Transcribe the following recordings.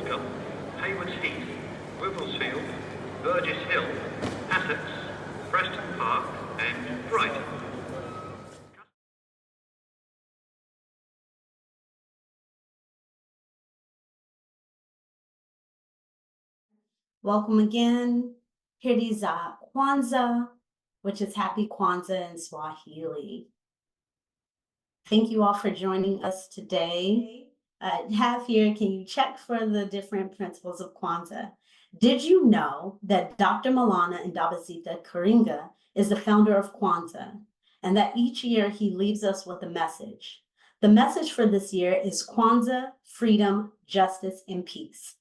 Welcome, Haywards Heath, Wivelsfield, Burgess Hill, Essex, Preston Park, and Brighton. Welcome again. Heri za Kwanzaa, which is Happy Kwanzaa in Swahili. Thank you all for joining us today. Have here, can you check for the different principles of Kwanzaa? Did you know that Dr. Malana Ndabazitha Karinga is the founder of Kwanzaa, and that each year he leaves us with a message? The message for this year is Kwanzaa, freedom, justice, and peace.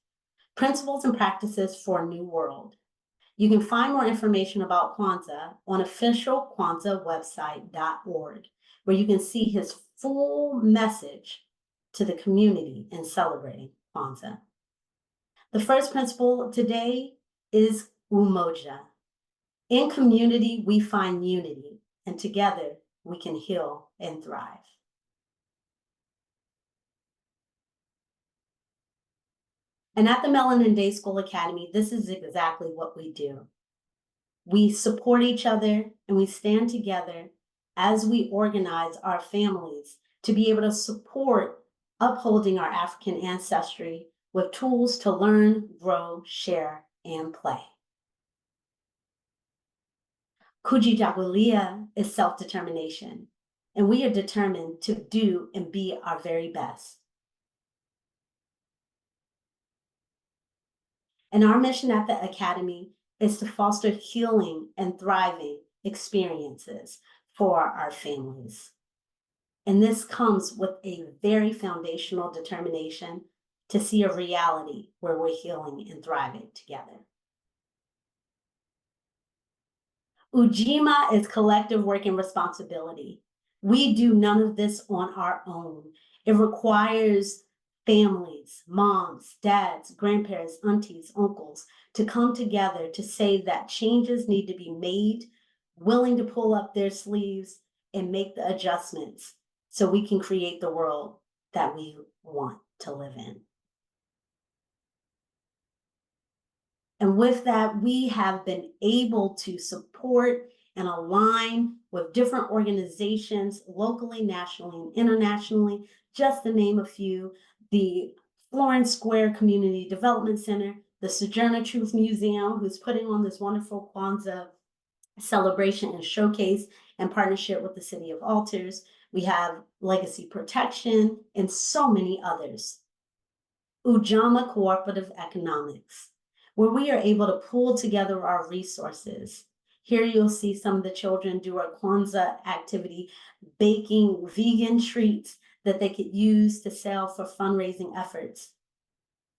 Principles and practices for a new world. You can find more information about Kwanzaa on officialkwanzaawebsite.org, where you can see his full message to the community in celebrating Kwanzaa. The first principle today is umoja. In community, we find unity, and together we can heal and thrive. And at the Melanin Day School Academy, this is exactly what we do. We support each other and we stand together as we organize our families to be able to support upholding our African ancestry with tools to learn, grow, share, and play. Kujichagulia is self-determination, and we are determined to do and be our very best. And our mission at the Academy is to foster healing and thriving experiences for our families. And this comes with a very foundational determination to see a reality where we're healing and thriving together. Ujima is collective work and responsibility. We do none of this on our own. It requires families, moms, dads, grandparents, aunties, uncles, to come together to say that changes need to be made, willing to pull up their sleeves and make the adjustments so we can create the world that we want to live in. And with that, we have been able to support and align with different organizations locally, nationally, and internationally, just to name a few: the Florin Square Community Development Center, the Sojourner Truth Museum, who's putting on this wonderful Kwanzaa celebration and showcase in partnership with the City of Altars. We have Legacy Protection and so many others. Ujamaa Cooperative Economics, where we are able to pull together our resources. Here you'll see some of the children do a Kwanzaa activity, baking vegan treats that they could use to sell for fundraising efforts.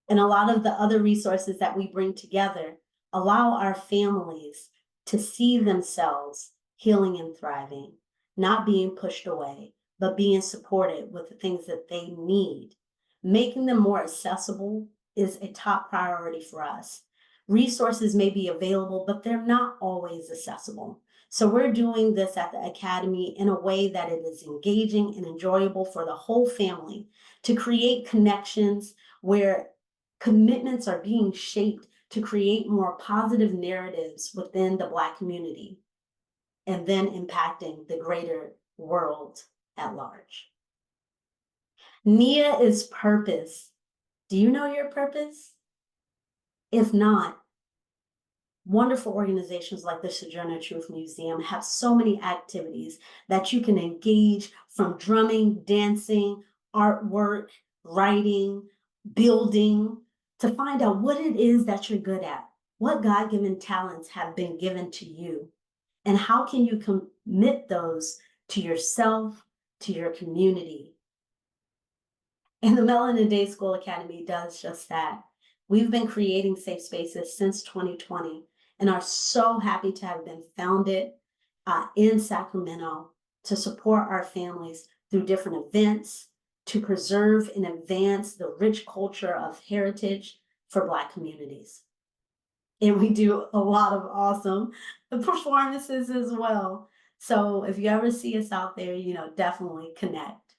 And a lot of the other resources that we bring together allow our families to see themselves healing and thriving, not being pushed away, but being supported with the things that they need. Making them more accessible is a top priority for us. Resources may be available, but they're not always accessible. So we're doing this at the Academy in a way that it is engaging and enjoyable for the whole family, to create connections where commitments are being shaped to create more positive narratives within the Black community, and then impacting the greater world at large. Nia is purpose. Do you know your purpose? If not, wonderful organizations like the Sojourner Truth Museum have so many activities that you can engage, from drumming, dancing, artwork, writing, building, to find out what it is that you're good at, what God-given talents have been given to you, and how can you commit those to yourself, to your community. And the Melanin Day School Academy does just that. We've been creating safe spaces since 2020 and are so happy to have been founded in Sacramento to support our families through different events, to preserve and advance the rich culture of heritage for Black communities. And we do a lot of awesome performances as well. So if you ever see us out there, definitely connect.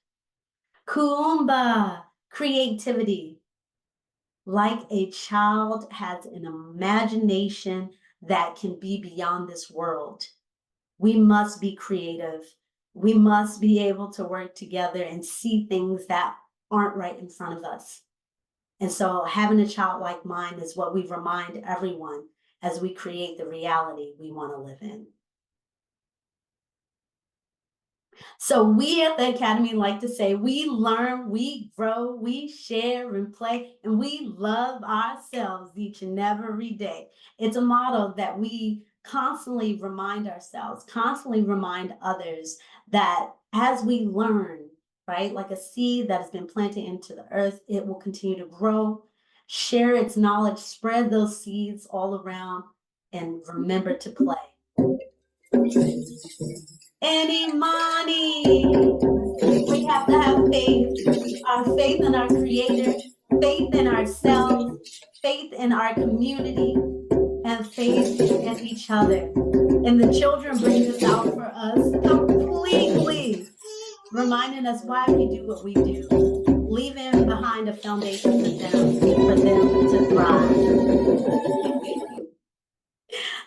Kuumba, creativity. like a child has an imagination that can be beyond this world. We must be creative. We must be able to work together and see things that aren't right in front of us. And so having a childlike mind is what we remind everyone as we create the reality we want to live in. So we at the Academy like to say, we learn, we grow, we share and play, and we love ourselves each and every day. It's a motto that we constantly remind ourselves, constantly remind others that as we learn, right, like a seed that has been planted into the earth, it will continue to grow, share its knowledge, spread those seeds all around, and remember to play. Any money. We have to have faith, our faith in our Creator, faith in ourselves, faith in our community, and faith in each other. And the children bring this out for us completely, reminding us why we do what we do, leaving behind a foundation for them to thrive.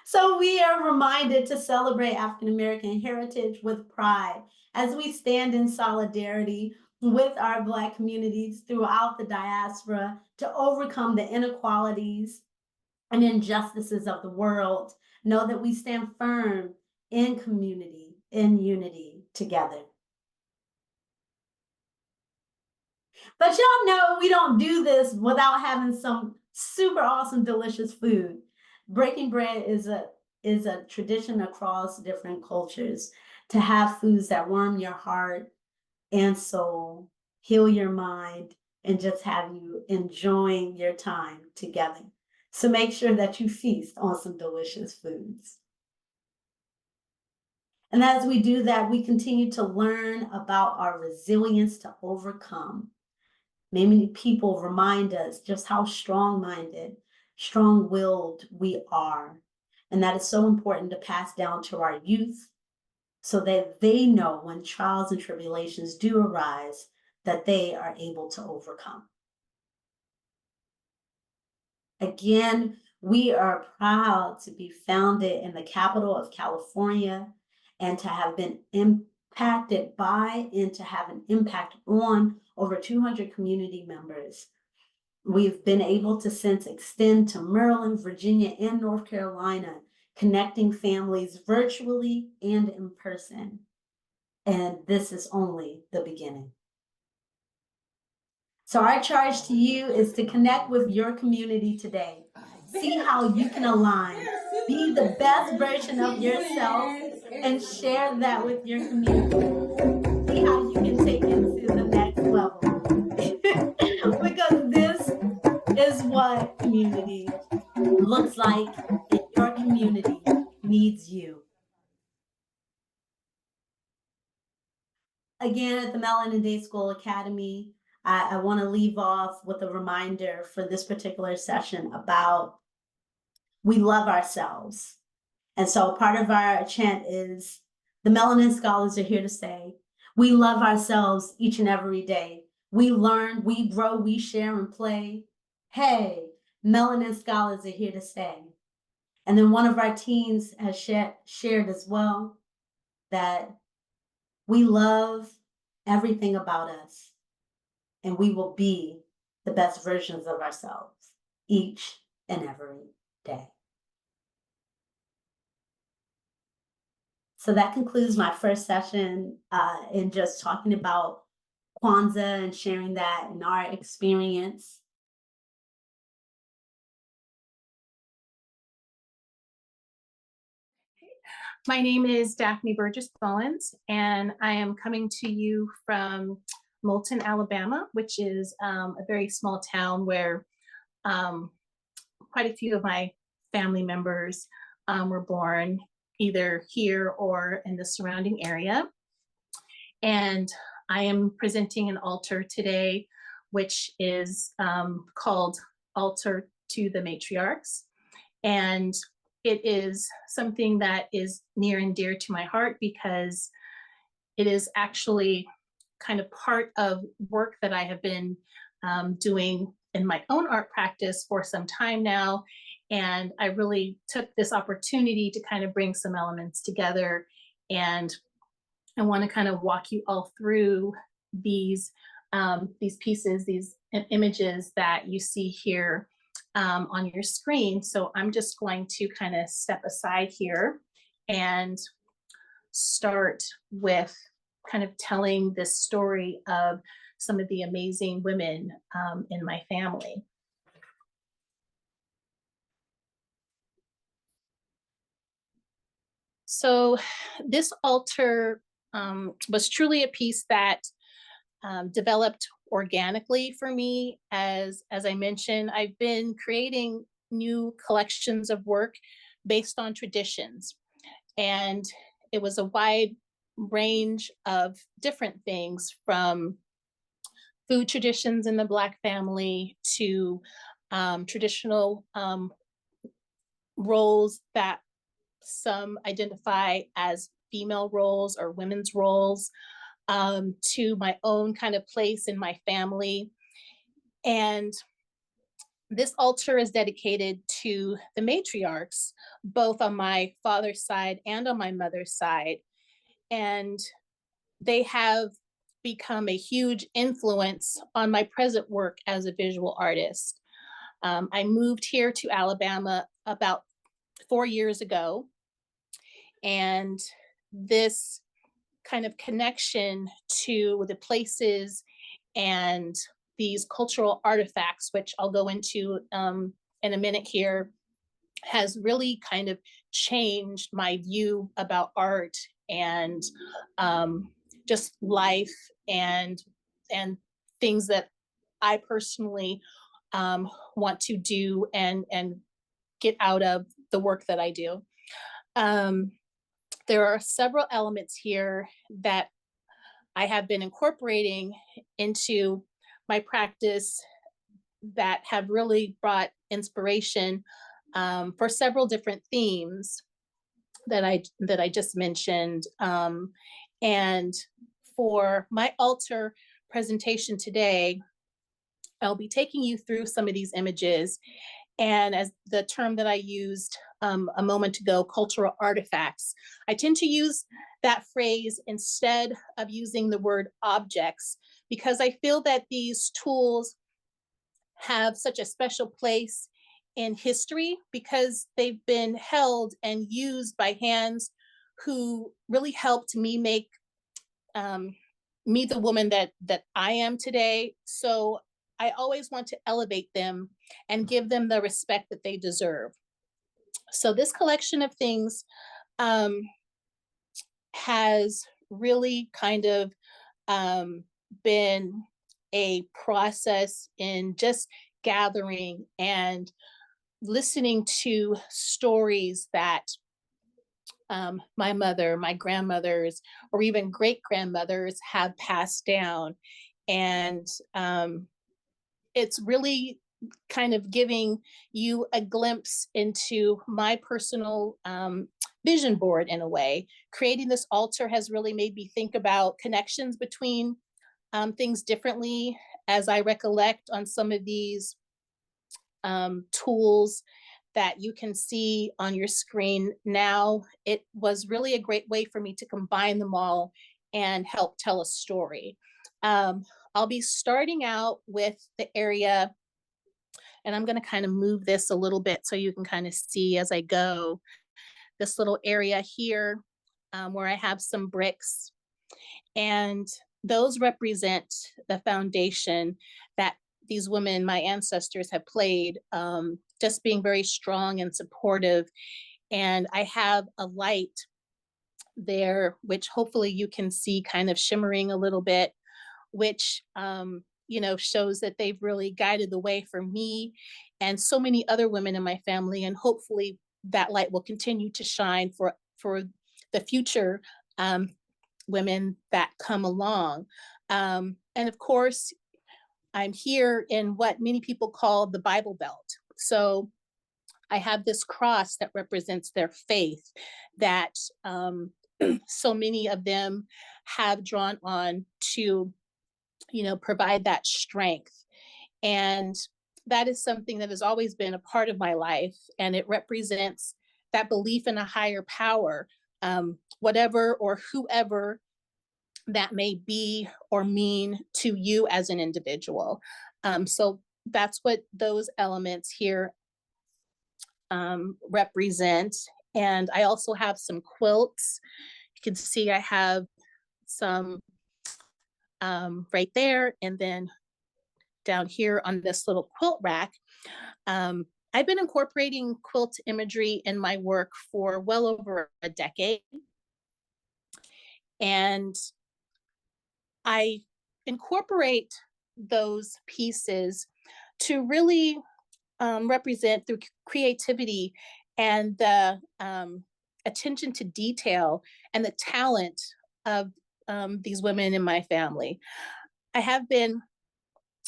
So we are reminded to celebrate African American heritage with pride as we stand in solidarity with our Black communities throughout the diaspora to overcome the inequalities and injustices of the world. Know that we stand firm in community, in unity together. But y'all know we don't do this without having some super awesome, delicious food. Breaking bread is a tradition across different cultures to have foods that warm your heart and soul, heal your mind, and just have you enjoying your time together. So make sure that you feast on some delicious foods. And as we do that, we continue to learn about our resilience to overcome. Many people remind us just how strong-minded, strong-willed we are. And that is so important to pass down to our youth so that they know when trials and tribulations do arise, that they are able to overcome. Again, we are proud to be founded in the capital of California and to have been impacted by and to have an impact on over 200 community members. We've been able to since extend to Maryland, Virginia, and North Carolina, connecting families virtually and in person. And this is only the beginning. So our charge to you is to connect with your community today. See how you can align, be the best version of yourself, and share that with your community. See how you can take it to the next level. Because this is what community looks like, and your community needs you. Again, at the Melanin Day School Academy, I want to leave off with a reminder for this particular session about we love ourselves. And so part of our chant is the Melanin Scholars are here to say, we love ourselves each and every day. We learn, we grow, we share and play. Hey, Melanin Scholars are here to stay. And then one of our teens has shared as well that we love everything about us and we will be the best versions of ourselves each and every day. So that concludes my first session in just talking about Kwanzaa and sharing that in our experience. My name is Daphne Burgess Bowens, and I am coming to you from Moulton, Alabama, which is a very small town where quite a few of my family members were born either here or in the surrounding area. And I am presenting an altar today, which is called Altar to the Matriarchs. And it is something that is near and dear to my heart because it is actually kind of part of work that I have been doing in my own art practice for some time now. And I really took this opportunity to kind of bring some elements together. And I want to kind of walk you all through these pieces, these images that you see here on your screen. So I'm just going to kind of step aside here and start with kind of telling this story of some of the amazing women in my family. So this altar was truly a piece that developed organically for me. As I mentioned, I've been creating new collections of work based on traditions. And it was a wide range of different things, from food traditions in the Black family to traditional roles that some identify as female roles or women's roles, to my own kind of place in my family. And this altar is dedicated to the matriarchs, both on my father's side and on my mother's side. And they have become a huge influence on my present work as a visual artist. I moved here to Alabama about 4 years ago, and this kind of connection to the places and these cultural artifacts, which I'll go into in a minute here, has really kind of changed my view about art and just life and things that I personally want to do and get out of the work that I do. There are several elements here that I have been incorporating into my practice that have really brought inspiration for several different themes that I just mentioned. And for my altar presentation today, I'll be taking you through some of these images. And as the term that I used a moment ago, cultural artifacts, I tend to use that phrase instead of using the word objects, because I feel that these tools have such a special place in history because they've been held and used by hands who really helped me make me the woman that I am today. So I always want to elevate them and give them the respect that they deserve. So this collection of things has really kind of been a process in just gathering and listening to stories that my mother, my grandmothers, or even great grandmothers have passed down. And it's really kind of giving you a glimpse into my personal vision board in a way. Creating this altar has really made me think about connections between things differently as I recollect on some of these tools that you can see on your screen now. It was really a great way for me to combine them all and help tell a story. I'll be starting out with the area, and I'm going to kind of move this a little bit so you can kind of see as I go, this little area here where I have some bricks, and those represent the foundation that these women, my ancestors, have played, just being very strong and supportive. And I have a light there, which hopefully you can see kind of shimmering a little bit, which shows that they've really guided the way for me and so many other women in my family. And hopefully that light will continue to shine for the future women that come along. And of course, I'm here in what many people call the Bible Belt. So I have this cross that represents their faith that so many of them have drawn on to, provide that strength. And that is something that has always been a part of my life. And it represents that belief in a higher power, whatever or whoever that may be or mean to you as an individual. So that's what those elements here represent. And I also have some quilts. You can see I have some right there, and then down here on this little quilt rack. I've been incorporating quilt imagery in my work for well over a decade. And I incorporate those pieces to really represent through creativity and the attention to detail and the talent of these women in my family. I have been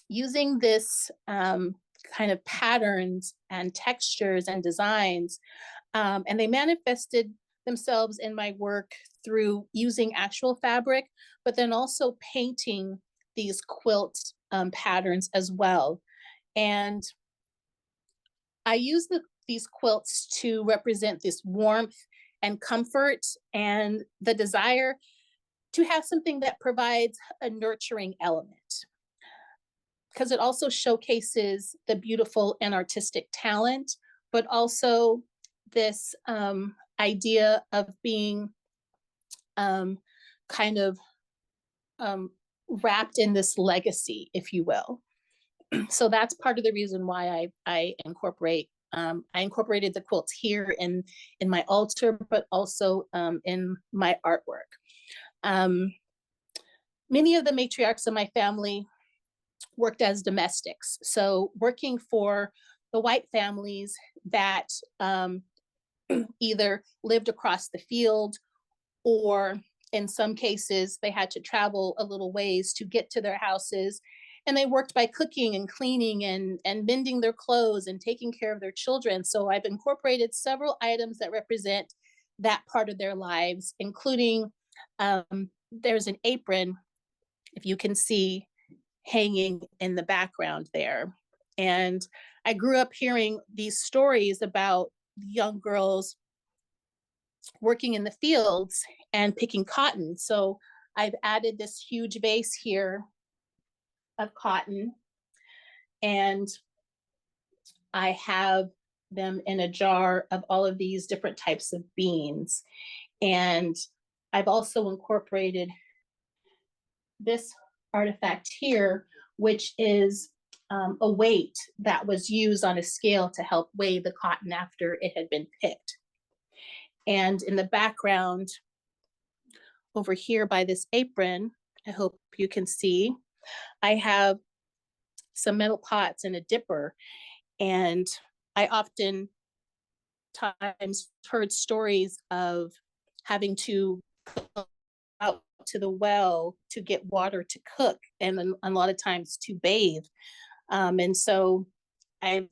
using this kind of patterns and textures and designs, and they manifested themselves in my work through using actual fabric, but then also painting these quilt patterns as well. And I use these quilts to represent this warmth and comfort and the desire to have something that provides a nurturing element, because it also showcases the beautiful and artistic talent, but also this idea of being kind of wrapped in this legacy, if you will. So that's part of the reason why I incorporated the quilts here in my altar, but also in my artwork. Many of the matriarchs of my family worked as domestics. So working for the white families that either lived across the field, or in some cases, they had to travel a little ways to get to their houses. And they worked by cooking and cleaning and mending their clothes and taking care of their children. So I've incorporated several items that represent that part of their lives, including there's an apron, if you can see, hanging in the background there. And I grew up hearing these stories about young girls working in the fields and picking cotton. So I've added this huge vase here of cotton, and I have them in a jar of all of these different types of beans. And I've also incorporated this artifact here, which is a weight that was used on a scale to help weigh the cotton after it had been picked. And in the background over here by this apron, I hope you can see, I have some metal pots and a dipper. And I often times heard stories of having to go out to the well to get water to cook, and then a lot of times to bathe. And so I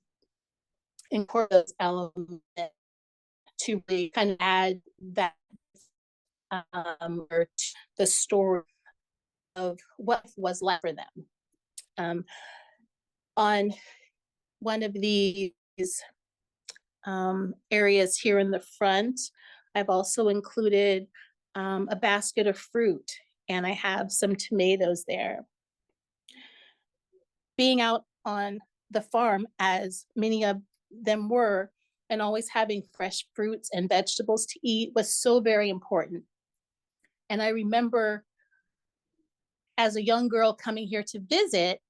incorporate those elements to really kind of add that or the story of what was left for them. On one of these areas here in the front, I've also included a basket of fruit, and I have some tomatoes there. Being out on the farm, as many of them were, and always having fresh fruits and vegetables to eat was so very important. And I remember as a young girl coming here to visit,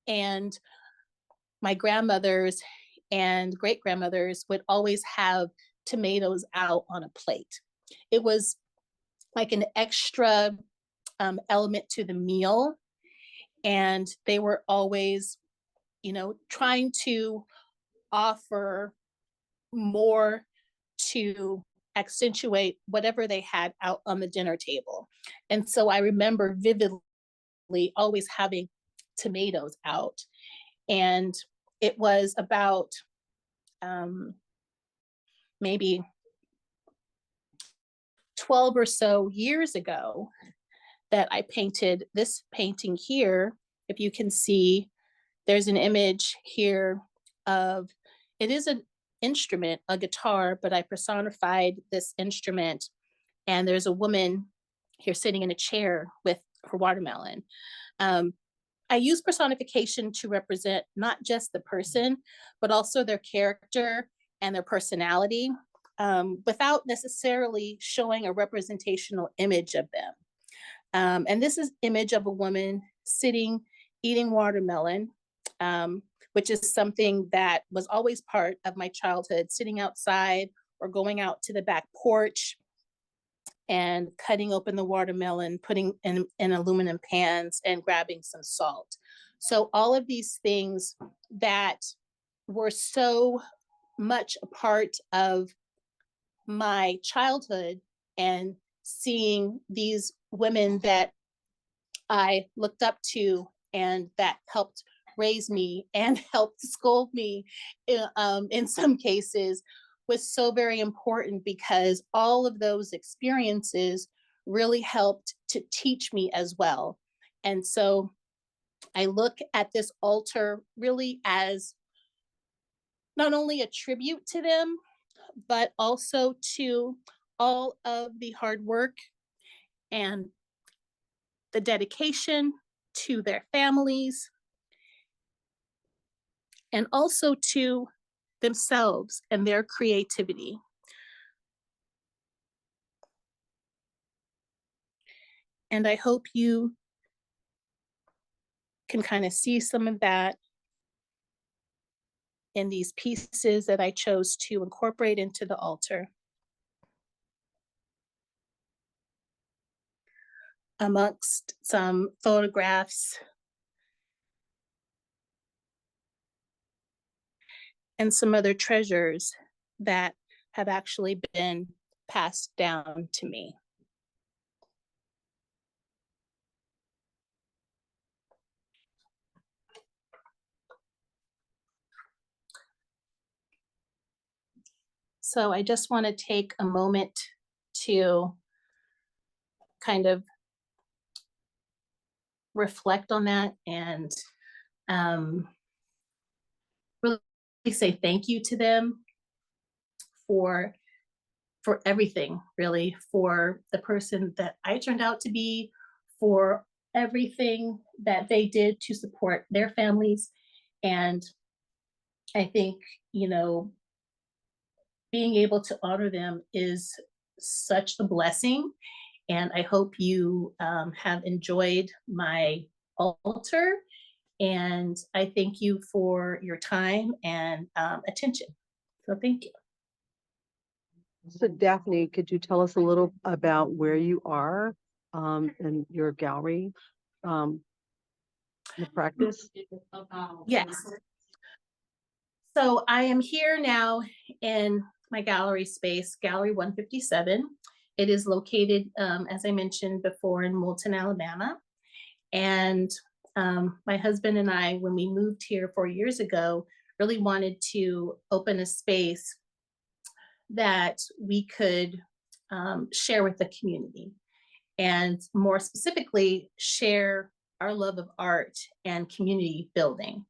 and my grandmothers and great grandmothers would always have tomatoes out on a plate. It was like an extra element to the meal. And they were always, trying to offer more to accentuate whatever they had out on the dinner table. And so I remember vividly always having tomatoes out. And it was about maybe 12 or so years ago that I painted this painting here, if you can see, there's an image here of, it is an instrument, a guitar, but I personified this instrument. And there's a woman here sitting in a chair with her watermelon. I use personification to represent not just the person, but also their character and their personality, without necessarily showing a representational image of them. And this is image of a woman sitting, eating watermelon, which is something that was always part of my childhood, sitting outside or going out to the back porch and cutting open the watermelon, putting in aluminum pans and grabbing some salt. So all of these things that were so much a part of my childhood, and seeing these women that I looked up to and that helped raise me and helped scold me in some cases, was so very important, because all of those experiences really helped to teach me as well. And so I look at this altar really as not only a tribute to them, but also to all of the hard work and the dedication to their families, and also to themselves and their creativity. And I hope you can kind of see some of that in these pieces that I chose to incorporate into the altar. Amongst some photographs and some other treasures that have actually been passed down to me. So I just want to take a moment to kind of reflect on that and really say thank you to them for everything, really, for the person that I turned out to be, for everything that they did to support their families. And I think, you know, being able to honor them is such a blessing. And I hope you have enjoyed my altar. And I thank you for your time and attention. So thank you. So Daphne, could you tell us a little about where you are in your gallery, the practice? Yes. So I am here now in my gallery space, Gallery 157. It is located, as I mentioned before, in Moulton, Alabama. And my husband and I, when we moved here 4 years ago, really wanted to open a space that we could share with the community, and more specifically, share our love of art and community building.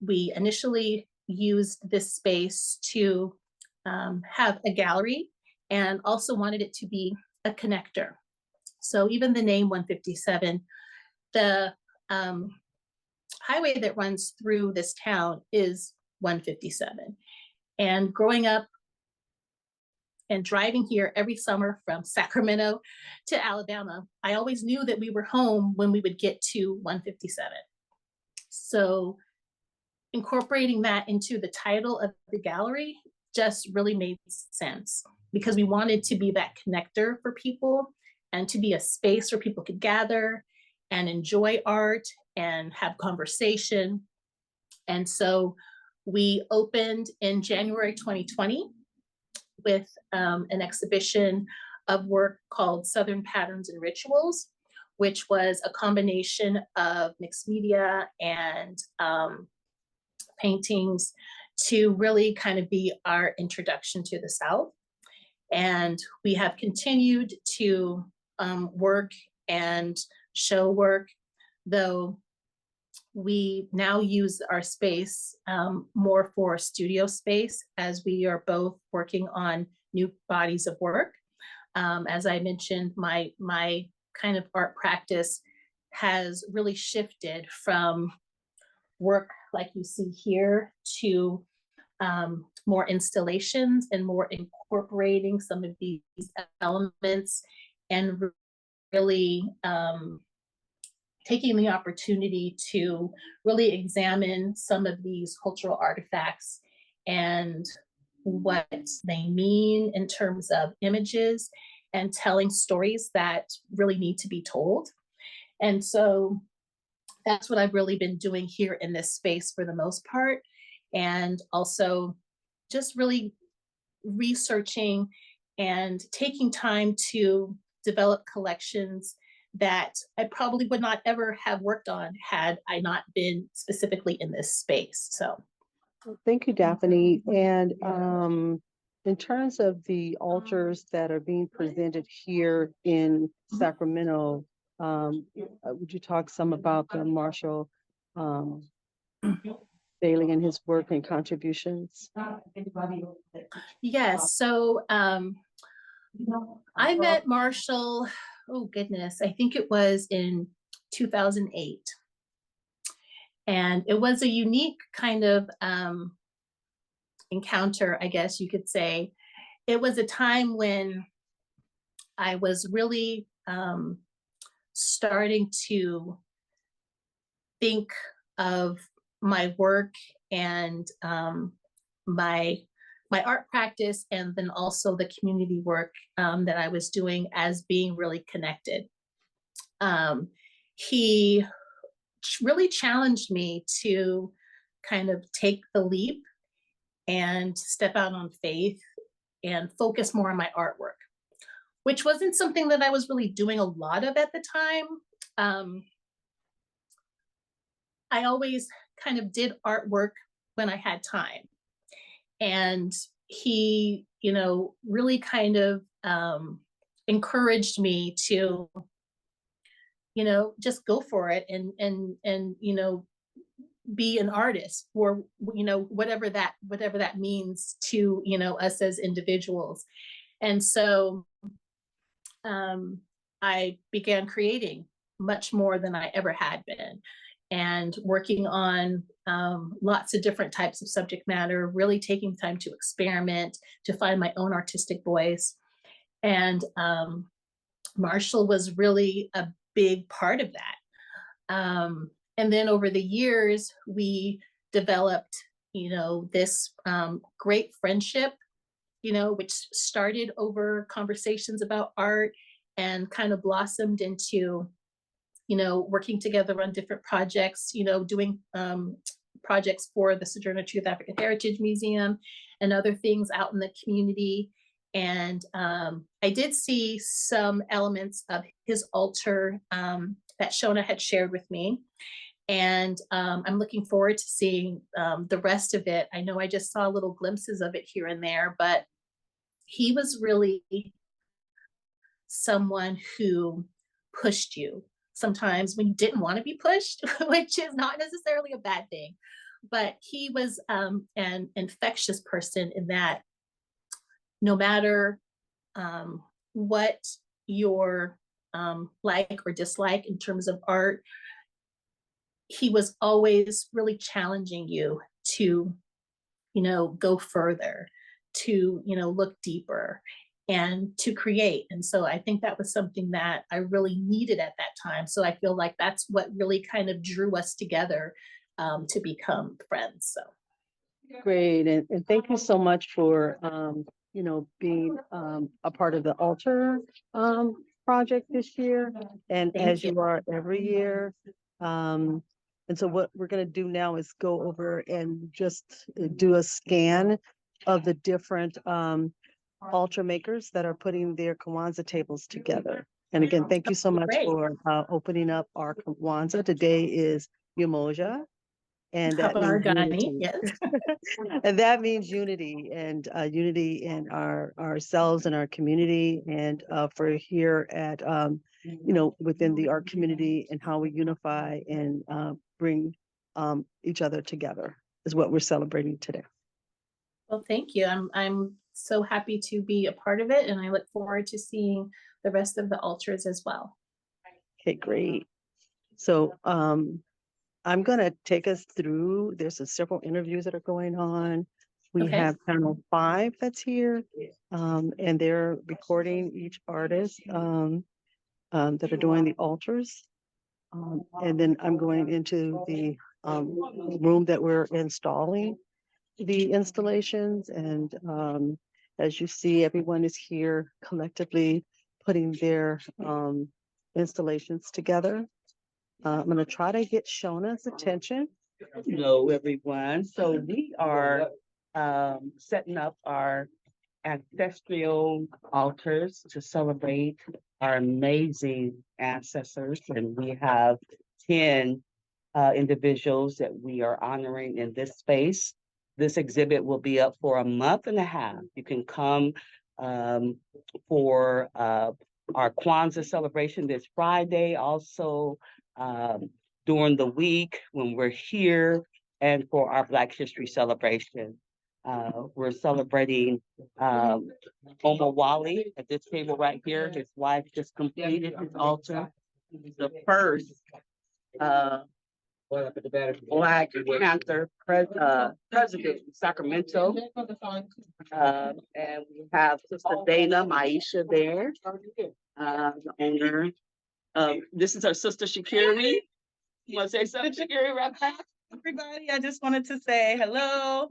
We initially used this space to have a gallery, and also wanted it to be a connector. So even the name 157, the highway that runs through this town is 157. And growing up and driving here every summer from Sacramento to Alabama, I always knew that we were home when we would get to 157. So incorporating that into the title of the gallery just really made sense, because we wanted to be that connector for people and to be a space where people could gather and enjoy art and have conversation. And so we opened in January 2020 with an exhibition of work called Southern Patterns and Rituals, which was a combination of mixed media and paintings to really kind of be our introduction to the South. And we have continued to work and show work, though we now use our space more for studio space, as we are both working on new bodies of work. As I mentioned, my kind of art practice has really shifted from work like you see here to more installations and more incorporating some of these elements, and really taking the opportunity to really examine some of these cultural artifacts and what they mean in terms of images and telling stories that really need to be told. And so that's what I've really been doing here in this space for the most part. And also just really researching and taking time to develop collections that I probably would not ever have worked on had I not been specifically in this space. So Thank you, Daphne. And in terms of the altars that are being presented here in Sacramento, would you talk some about the Marshall Bailey and his work and contributions? yes, so I met Marshall, oh goodness, I think it was in 2008. And it was a unique kind of encounter, I guess you could say. It was a time when I was really starting to think of my work and my art practice, and then also the community work that I was doing as being really connected. He really challenged me to kind of take the leap and step out on faith and focus more on my artwork, which wasn't something that I was really doing a lot of at the time. I always kind of did artwork when I had time. And he, you know, really kind of encouraged me to, you know, just go for it and you know, be an artist, or you know, whatever that means to, you know, us as individuals. And so I began creating much more than I ever had been, and working on lots of different types of subject matter, really taking time to experiment, to find my own artistic voice. And Marshall was really a big part of that. And then over the years, we developed, you know, this great friendship, you know, which started over conversations about art and kind of blossomed into, you know, working together on different projects, you know, doing projects for the Sojourner Truth African Heritage Museum and other things out in the community. And I did see some elements of his altar that Shona had shared with me. And I'm looking forward to seeing the rest of it. I know I just saw little glimpses of it here and there, but he was really someone who pushed you sometimes when you didn't want to be pushed, which is not necessarily a bad thing. But he was an infectious person in that no matter what your like or dislike in terms of art, he was always really challenging you to, you know, go further, to, you know, look deeper and to create. And so I think that was something that I really needed at that time. So I feel like that's what really kind of drew us together to become friends. So Great, and thank you so much for you know, being a part of the altar project this year, and Thank as you. you are every year. And so what we're going to do now is go over and just do a scan of the different altar makers that are putting their Kwanzaa tables together. And again, thank you so much Great. for opening up our Kwanzaa. Today is Umoja, and that means unity. Yes. And that means unity, and unity in ourselves and our community, and for here at you know, within the art community, and how we unify and bring each other together is what we're celebrating today. Well, thank you. I'm so happy to be a part of it, and I look forward to seeing the rest of the altars as well. Okay, great. So I'm going to take us through, there's several interviews that are going on. We Okay. have panel 5 that's here, and they're recording each artist that are doing the altars. And then I'm going into the room that we're installing the installations. And as you see, everyone is here collectively putting their installations together. I'm going to try to get Shona's attention. Hello, everyone. So we are setting up our ancestral altars to celebrate our amazing ancestors, and we have 10 individuals that we are honoring in this space. This exhibit will be up for a month and a half. You can come for our Kwanzaa celebration this Friday, also during the week when we're here, and for our Black History celebration. We're celebrating Omawali at this table right here. His wife just completed his altar. The first Black Panther president in Sacramento. And we have Sister Dana Maisha there, the owner. This is our sister Shakiri. You want to say something, Shakiri, right back? Everybody, I just wanted to say hello.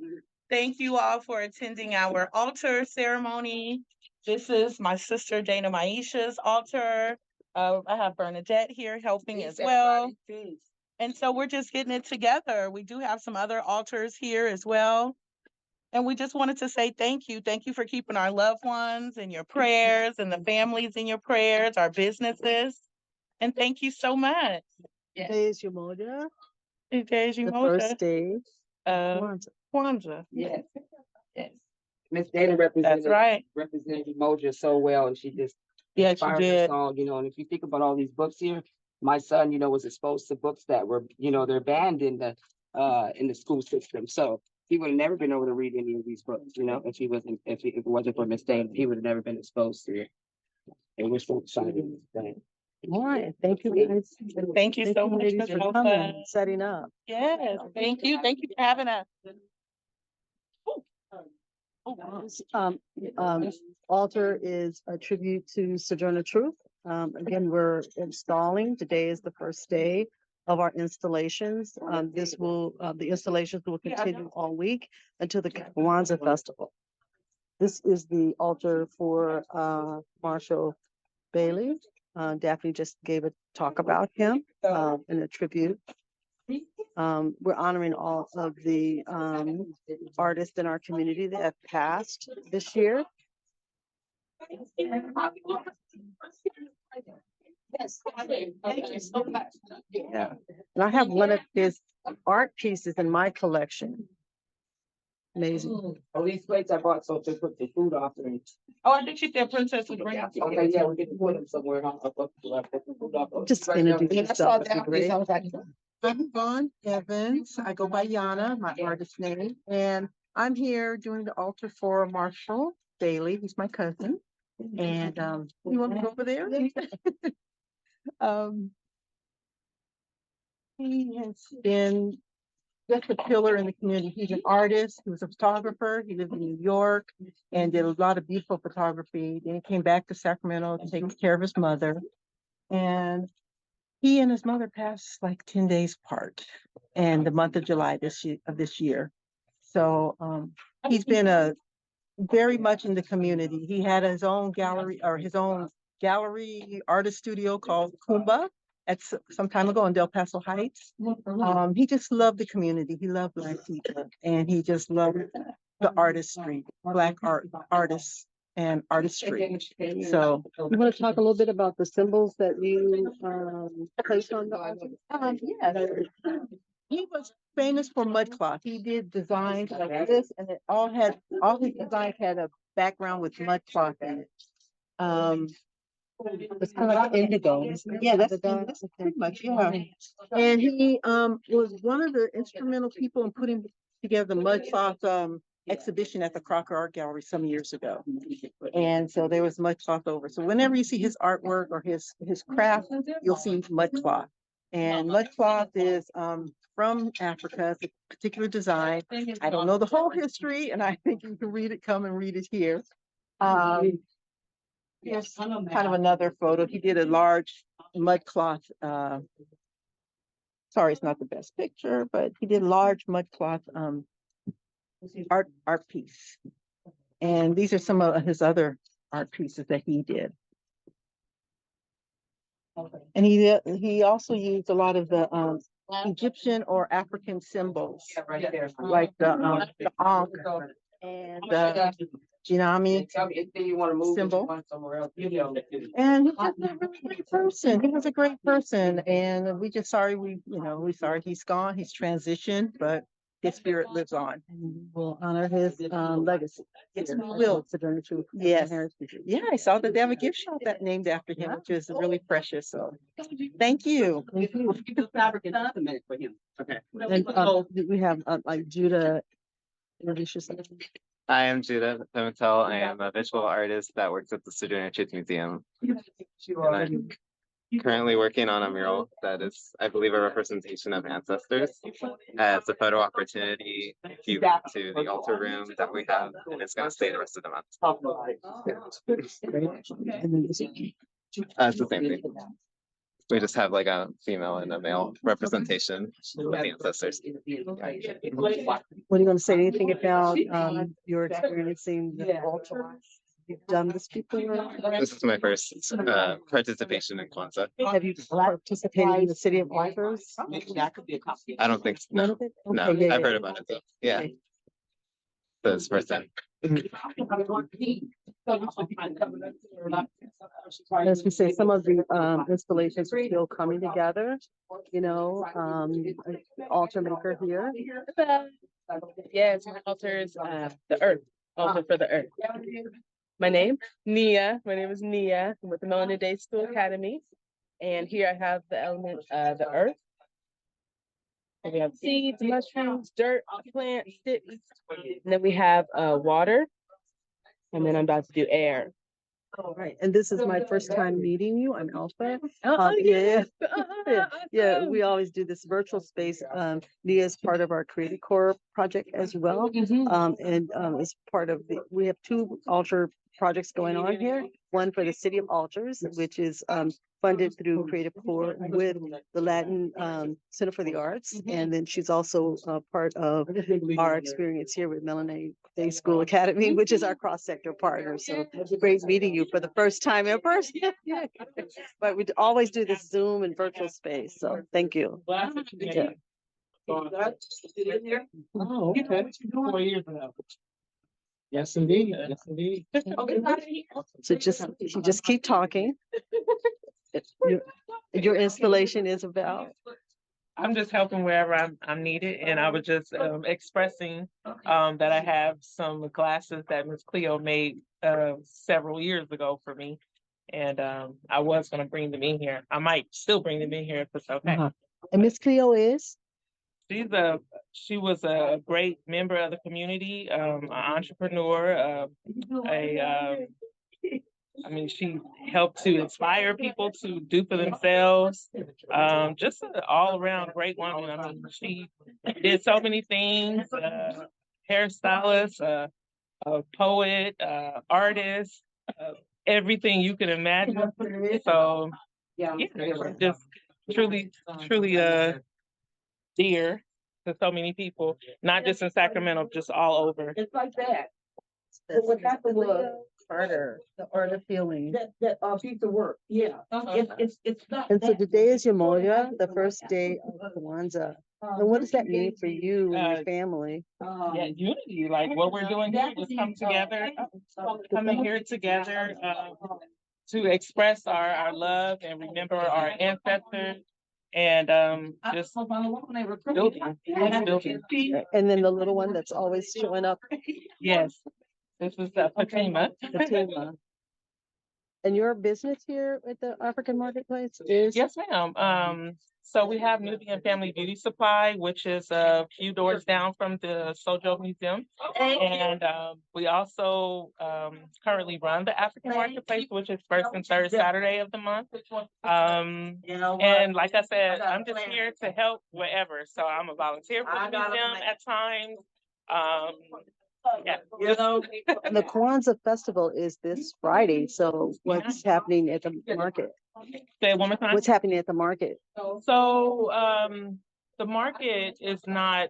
Thank you all for attending our altar ceremony. This is my sister Dana Maisha's altar. I have Bernadette here helping as well. And so we're just getting it together. We do have some other altars here as well. And we just wanted to say thank you. Thank you for keeping our loved ones in your prayers and the families in your prayers, our businesses. And thank you so much. Today is Umoja, Today is the first day of Kwanzaa. Kwanzaa. Yes, yes. Miss Dana represented Umoja so well, and she just inspired us all, you know. And if you think about all these books here, my son, you know, was exposed to books that were, you know, they're banned in the school system. So he would have never been able to read any of these books, you know, if it wasn't for Miss Dana, he would have never been exposed to it. And we're so excited. All right, thank you guys. Thank you so much ladies, for coming and setting up. Yes, thank you. Thank you for having us. Altar is a tribute to Sojourner Truth. Again, we're installing. Today is the first day of our installations. The installations will continue all week until the Kwanzaa festival. This is the altar for Marshall Bailey. Daphne just gave a talk about him in a tribute. We're honoring all of the artists in our community that have passed this year. Yes, thank you so much. Yeah, and I have one of his art pieces in my collection. Amazing. Oh, these plates I bought so to put the food off in. Oh, I think she said Princess was bringing. Okay, yeah, we can put them somewhere. Just introduce yourself. I'm Vaughn Evans. I go by Yana, my artist name, and I'm here doing the altar for Marshall Bailey. He's my cousin. And you want to go over there? He has been just a pillar in the community. He's an artist. He was a photographer. He lived in New York and did a lot of beautiful photography. Then he came back to Sacramento to take care of his mother. And he and his mother passed like 10 days apart in the month of July this year. So he's been very much in the community. He had his own gallery artist studio called Kumba at some time ago in Del Paso Heights. He just loved the community. He loved Black people, and he just loved the artistry, Black artists and artistry. So You want to talk a little bit about the symbols that you placed on the altar? yes. He was famous for mud cloth. He did designs like this, and all his designs had a background with mud cloth in it. It's kind of like indigo. Yeah, that's Indigo. pretty much, yeah. And he was one of the instrumental people in putting together the mud cloth exhibition at the Crocker Art Gallery some years ago. And so there was mud cloth over. So whenever you see his artwork or his craft, you'll see mud cloth. And mud cloth is from Africa. It's a particular design. I don't know the whole history, and I think you can read it, come and read it here. Here's kind of another photo. He did a large mud cloth. Sorry, it's not the best picture, but he did large mud cloth art piece. And these are some of his other art pieces that he did. And he also used a lot of the Egyptian or African symbols, like the Ankh and the Jinami symbol. And he's just a really great person. He was a great person, and we just sorry we're sorry he's gone. He's transitioned, but his spirit lives on. And we'll honor his legacy. Yes, we will. Sojourner Truth. Yes. Yeah, I saw that they have a gift shop that named after him, which is really precious. So thank you. Thank you. Okay. And we have like Judah, introduce yourself. I am Judah Pimentel. I am a visual artist that works at the Sojourner Truth Museum. And I'm currently working on a mural that is, I believe, a representation of ancestors. It's a photo opportunity if you go to the altar room that we have, and it's going to stay the rest of the month. It's the same thing. We just have like a female and a male representation of the ancestors. What are you going to say? Anything about your experiencing the altar? You've done this before? This is my first participation in Kwanzaa. Have you participated in the City of Altars? I don't think so. None of it? No, Okay, yeah, I've yeah. heard about it though. Yeah. So it's first time. As we say, some of the installations are still coming together, altar maker here. Yes, my altar is the earth, altar for the earth. My name is Nia. I'm with the Melanin Day School Academy. And here I have the element, the earth. And we have seeds, mushrooms, dirt, plants, sticks. And then we have water. And then I'm about to do air. All right, and this is my first time meeting you. I'm Alpha. Yes. Yeah, we always do this virtual space. Nia is part of our Creative Core project as well. And as part of we have two altar projects going on here. One for the City of Altars, which is funded through Creative Core with the Latin Center for the Arts. And then she's also part of our experience here with Melanin Day School Academy, which is our cross-sector partner. So great meeting you for the first time in person. But we always do this Zoom and virtual space. So thank you. Yeah. Oh, okay. 4 years now. Yes, indeed. Yes, indeed. So just keep talking. Your installation is about. I'm just helping wherever I'm needed, and I was just expressing that I have some glasses that Miss Cleo made several years ago for me, and I was going to bring them in here. I might still bring them in here if it's okay. And Miss Cleo is? She was a great member of the community, an entrepreneur, she helped to inspire people to do for themselves. Just an all-around great woman. I mean, she did so many things, hairstylist, a poet, artist, everything you can imagine. So, yeah, just truly dear to so many people, not just in Sacramento, just all over. It's like that. But what happened was The art of feeling. that piece of work. Yeah. It's not. And so today is Yamoya, the first day of Kwanzaa. And what does that mean for you and your family? Yeah, unity, like what we're doing here, just come together, coming here together to express our love and remember our ancestors. And just building. And then the little one that's always showing up. Yes, this is Fatima. Fatima. And your business here at the African Marketplace is? Yes, ma'am. So we have Nubian Family Beauty Supply, which is a few doors down from the SOJO Museum. And we also currently run the African Marketplace, which is first and third Saturday of the month. And like I said, I'm just here to help wherever. So I'm a volunteer for the museum at times. Yeah. The Kwanzaa festival is this Friday, so what's happening at the market? Say it one more time. What's happening at the market? So the market is not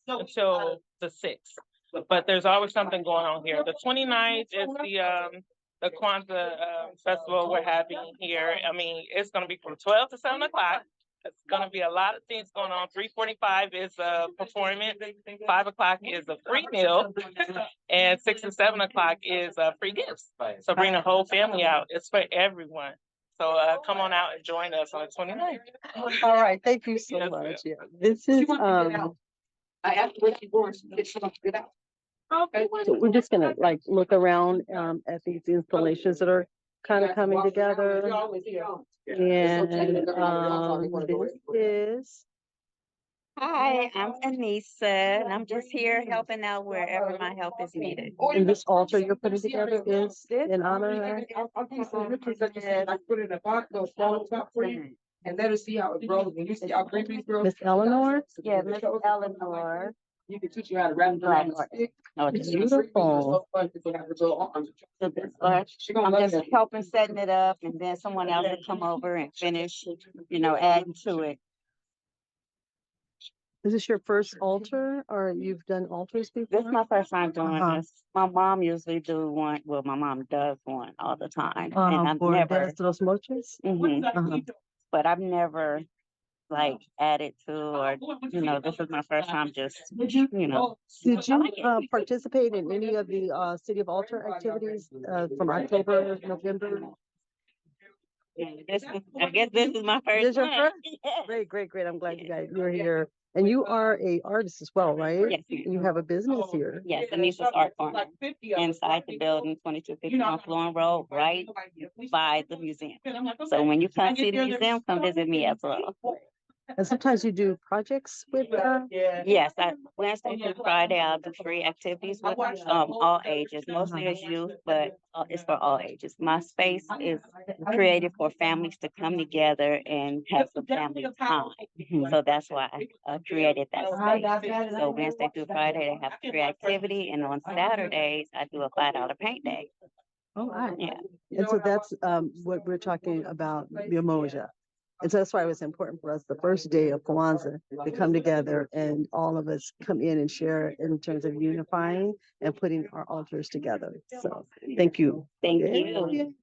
until the 6th, but there's always something going on here. The 29th is the Kwanzaa festival we're having here. I mean, it's going to be from 12 to 7 o'clock. It's going to be a lot of things going on. 3:45 is a performance. 5 o'clock is a free meal, and 6 and 7 o'clock is free gifts. So bring the whole family out. It's for everyone. So come on out and join us on the 29th. All right, thank you so much. Yeah, this is I asked where she going, she said she wants to get out. Okay. so we're just gonna like look around at these installations that are kind of coming together. And this is Hi, I'm Anissa, and I'm just here helping out wherever my help is needed. and this altar you're putting together is in honor of her. I put it in a box, those small top for you, and let us see how it grows. When you see how green beans grow. Miss Eleanor. Yeah, Miss Eleanor. You can teach you how to wrap it around the stick. Oh, It's beautiful. So this I'm just helping setting it up, and then someone else will come over and finish, adding to it. Is this your first altar, or you've done altars before? This is my first time doing Uh-huh. this. My mom usually do one. Well, my mom does one all the time, and I've Por never. Días de los Muertos? Mhm. But I've never like added to, or this is my first time. Just Did you participate in any of the City of Altar activities from October, November? I guess this is my first This is your time. first? Great. I'm glad you're here. And you are a artist as well, right? Yes. You have a business here. Yes, Anissa's Art Corner inside the building, 2250 on Florin Road, right by the museum. So when you come see the museum, come visit me as well. And sometimes you do projects with Yes, Wednesday through Friday, I'll do free activities with all ages. Mostly it's youth, but it's for all ages. My space is created for families to come together and have some family time. So that's why I created that space. So Wednesday through Friday, they have free activity, and on Saturdays, I do a $5 paint day. Oh, wow. Yeah. And so that's what we're talking about, the Umoja. And so that's why it was important for us, the first day of Kwanzaa, to come together and all of us come in and share in terms of unifying and putting our altars together. So thank you. Thank you.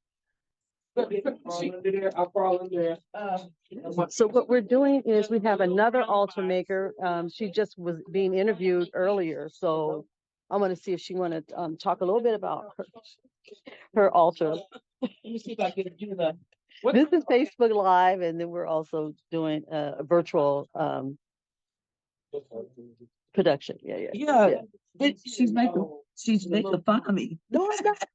So what we're doing is we have another altar maker. She just was being interviewed earlier. So I'm going to see if she want to talk a little bit about her altar. Let me see if I can do that. This is Facebook Live, and then we're also doing a virtual production. Yeah. She's making fun of me. No, I'm not.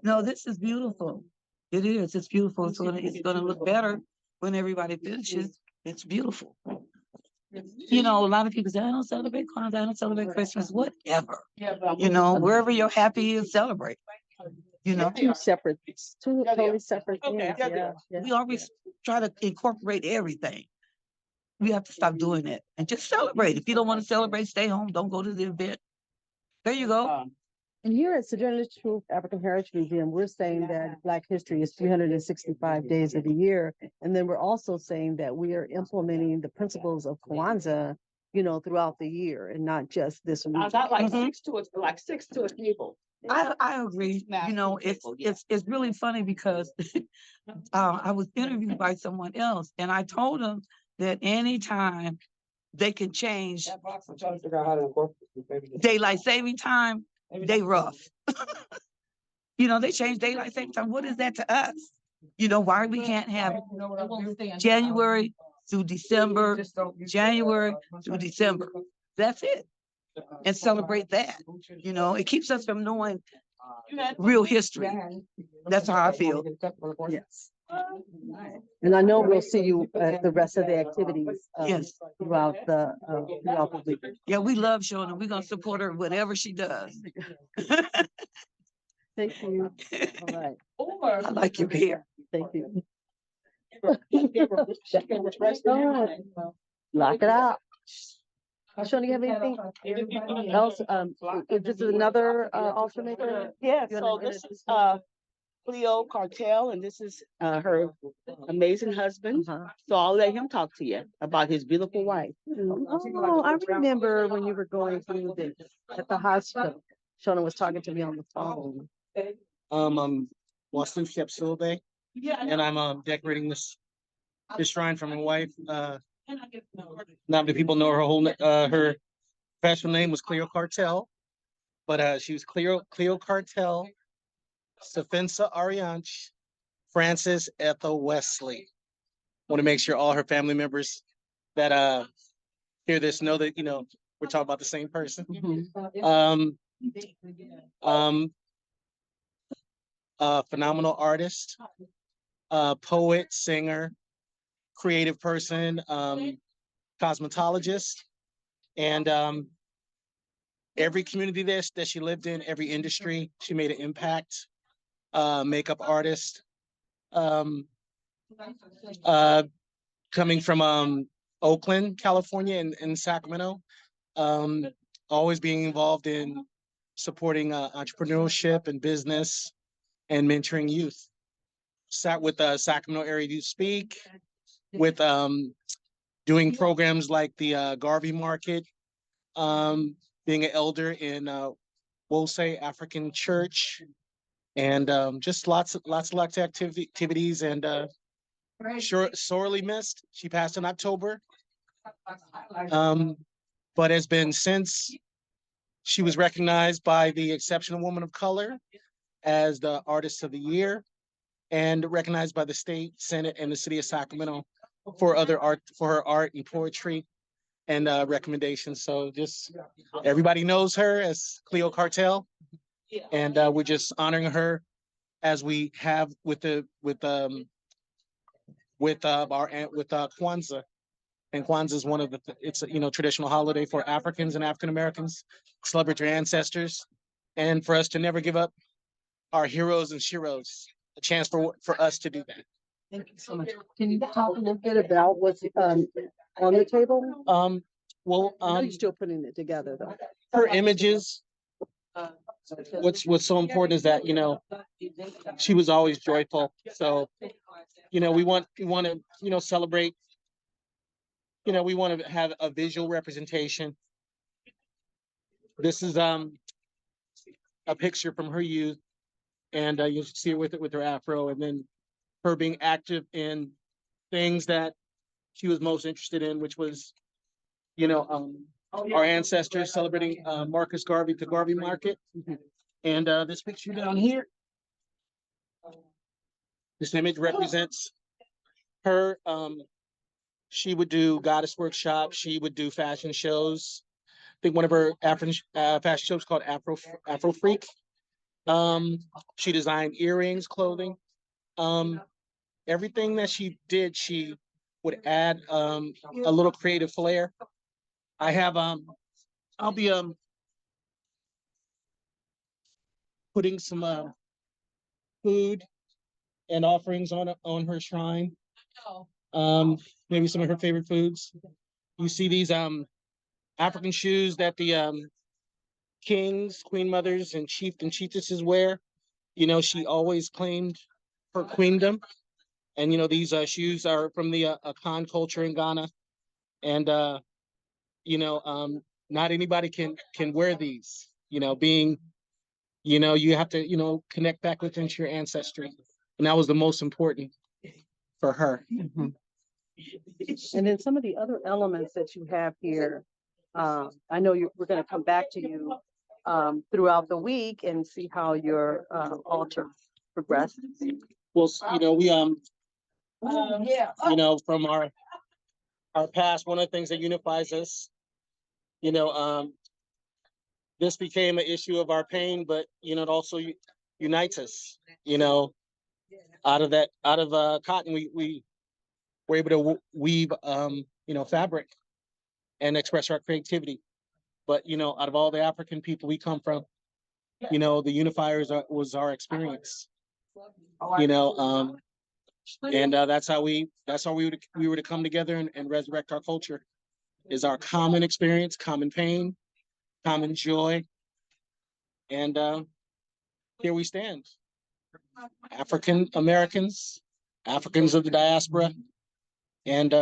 No, this is beautiful. It is. It's beautiful. It's gonna look better when everybody finishes. It's beautiful. A lot of people say, I don't celebrate Kwanzaa, I don't celebrate Christmas, whatever. Wherever you're happy, you celebrate. Two separate, two totally separate things. Yeah. Yeah. We always try to incorporate everything. We have to stop doing it and just celebrate. If you don't want to celebrate, stay home. Don't go to the event. There you go. And here at Sojourner Truth African Heritage Museum, we're saying that Black history is 365 days of the year. And then we're also saying that we are implementing the principles of Kwanzaa, throughout the year and not just this week. Not like six to a table. I agree. It's really funny because I was interviewed by someone else, and I told them that anytime they can change daylight saving time, they rough. They change daylight saving time. What is that to us? Why we can't have January through December, January through December. That's it. And celebrate that. It keeps us from knowing real history. That's how I feel. Yes. And I know we'll see you at the rest of the activities. Yes. Throughout the week. Yeah, we love showing her. We're gonna support her whatever she does. Thank you. All right. I like your hair. Thank you. All right. Lock it out. Sean, you have anything else? This is another altar maker? Yeah, You so wanna this introduce is Cleo Cartel, and this is her amazing husband. So I'll let him talk to you about his beautiful wife. Oh, I remember when you were going through this at the hospital. Shona was talking to me on the phone. I'm Boston Chef Silve, and I'm decorating this shrine for my wife. Not many people know her her professional name was Cleo Cartel, but she was Cleo Cartel, Safensa Arianch, Francis Ethel Wesley. Want to make sure all her family members that hear this know that we're talking about the same person. Phenomenal artist, poet, singer, creative person, cosmetologist, and every community that she lived in, every industry, she made an impact. Makeup artist, coming from Oakland, California, and Sacramento, always being involved in supporting entrepreneurship and business and mentoring youth. Sat with Sacramento Area Youth Speak, with doing programs like the Garvey Market, being an elder in Wose African Church, and just lots of activities, and sorely missed. She passed in October, but has been since. She was recognized by the Exceptional Woman of Color as the Artist of the Year, and recognized by the State Senate and the City of Sacramento for her art and poetry and recommendations. So just everybody knows her as Cleo Cartel, and we're just honoring her as we have with Kwanzaa. And Kwanzaa is one of it's a traditional holiday for Africans and African Americans, celebrate your ancestors, and for us to never give up our heroes and sheroes. A chance for us to do that. Thank you so much. Can you talk a little bit about what's on the table? Well, you're still putting it together though. Her images. What's so important is that she was always joyful. So we want to celebrate. We want to have a visual representation. This is a picture from her youth, and you see her with her afro, and then her being active in things that she was most interested in, which was our ancestors, celebrating Marcus Garvey, the Garvey Market. And this picture down here, this image represents her. She would do goddess workshops. She would do fashion shows. I think one of her African fashion shows called Afro Freak. She designed earrings, clothing. Everything that she did, she would add a little creative flair. I have I'll be putting some food and offerings on her shrine. Maybe some of her favorite foods. You see these African shoes that the kings, queen mothers, and chiefesses wear. She always claimed her queendom, and these shoes are from the Akan culture in Ghana, and not anybody can wear these. Being you have to connect back within your ancestry, and that was the most important for her. Mm-hmm. And then some of the other elements that you have here, I know we're going to come back to you throughout the week and see how your altar progresses. Well, we from our past, one of the things that unifies us, the this became an issue of our pain, but you know, it also unites us. You know, out of cotton, we were able to weave, you know, fabric and express our creativity. But you know, out of all the African people we come from, you know, the unifiers was our experience. You know, and that's how we were to come together and resurrect our culture. Is our common experience, common pain, common joy, and here we stand. African Americans, Africans of the diaspora, and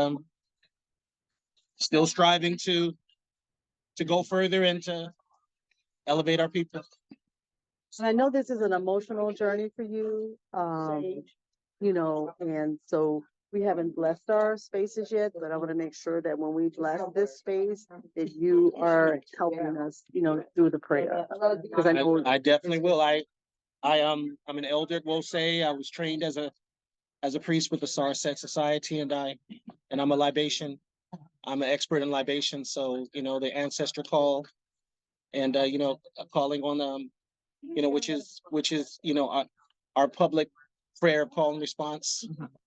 still striving to go further and to elevate our people. And I know this is an emotional journey for you, you know, and so we haven't blessed our spaces yet, but I want to make sure that when we bless this space, that you are helping us, you know, through the prayer. Because I know I definitely will. I'm an elder at Wosei. I was trained as a priest with the Sarset Society, and I'm a libation. I'm an expert in libation. So, you know, the ancestor call and, you know, calling on, you know, which is, you know, our public prayer call and response.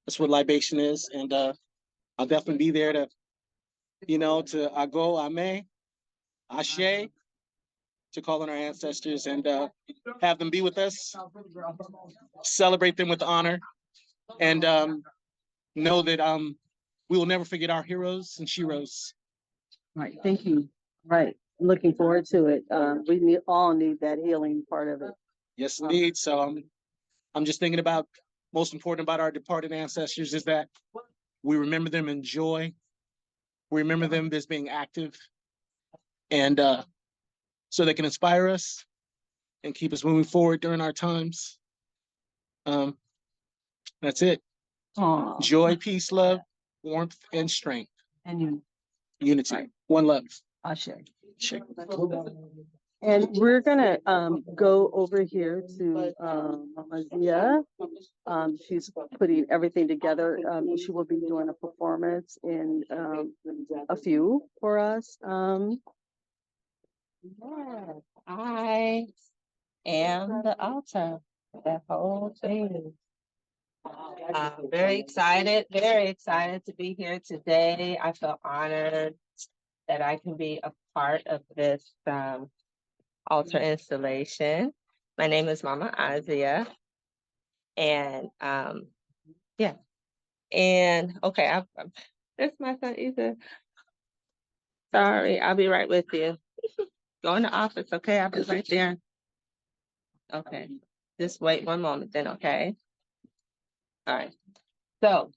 That's what libation is. And I'll definitely be there to, you know, to Ago, Ame, Ashe, to call on our ancestors and have them be with us, celebrate them with honor, and know that we will never forget our heroes and sheroes. Right. Thank you. Right. Looking forward to it. We all need that healing part of it. Yes, indeed. So I'm just thinking about most important about our departed ancestors is that we remember them in joy. We remember them as being active, and so they can inspire us and keep us moving forward during our times. That's it. Aww. Joy, peace, love, warmth, and strength. And unity. Right. One love. Ashe. And we're gonna go over here to Mama Zia. She's putting everything together. She will be doing a performance in a few for us. Yes, I am the altar. That whole thing. I'm very excited to be here today. I feel honored that I can be a part of this altar installation. My name is Mama Azia. And yeah. And okay, there's my son Ethan. Sorry, I'll be right with you. Go in the office, okay? I'll be right there. Okay. Just wait one moment then, okay? All right. So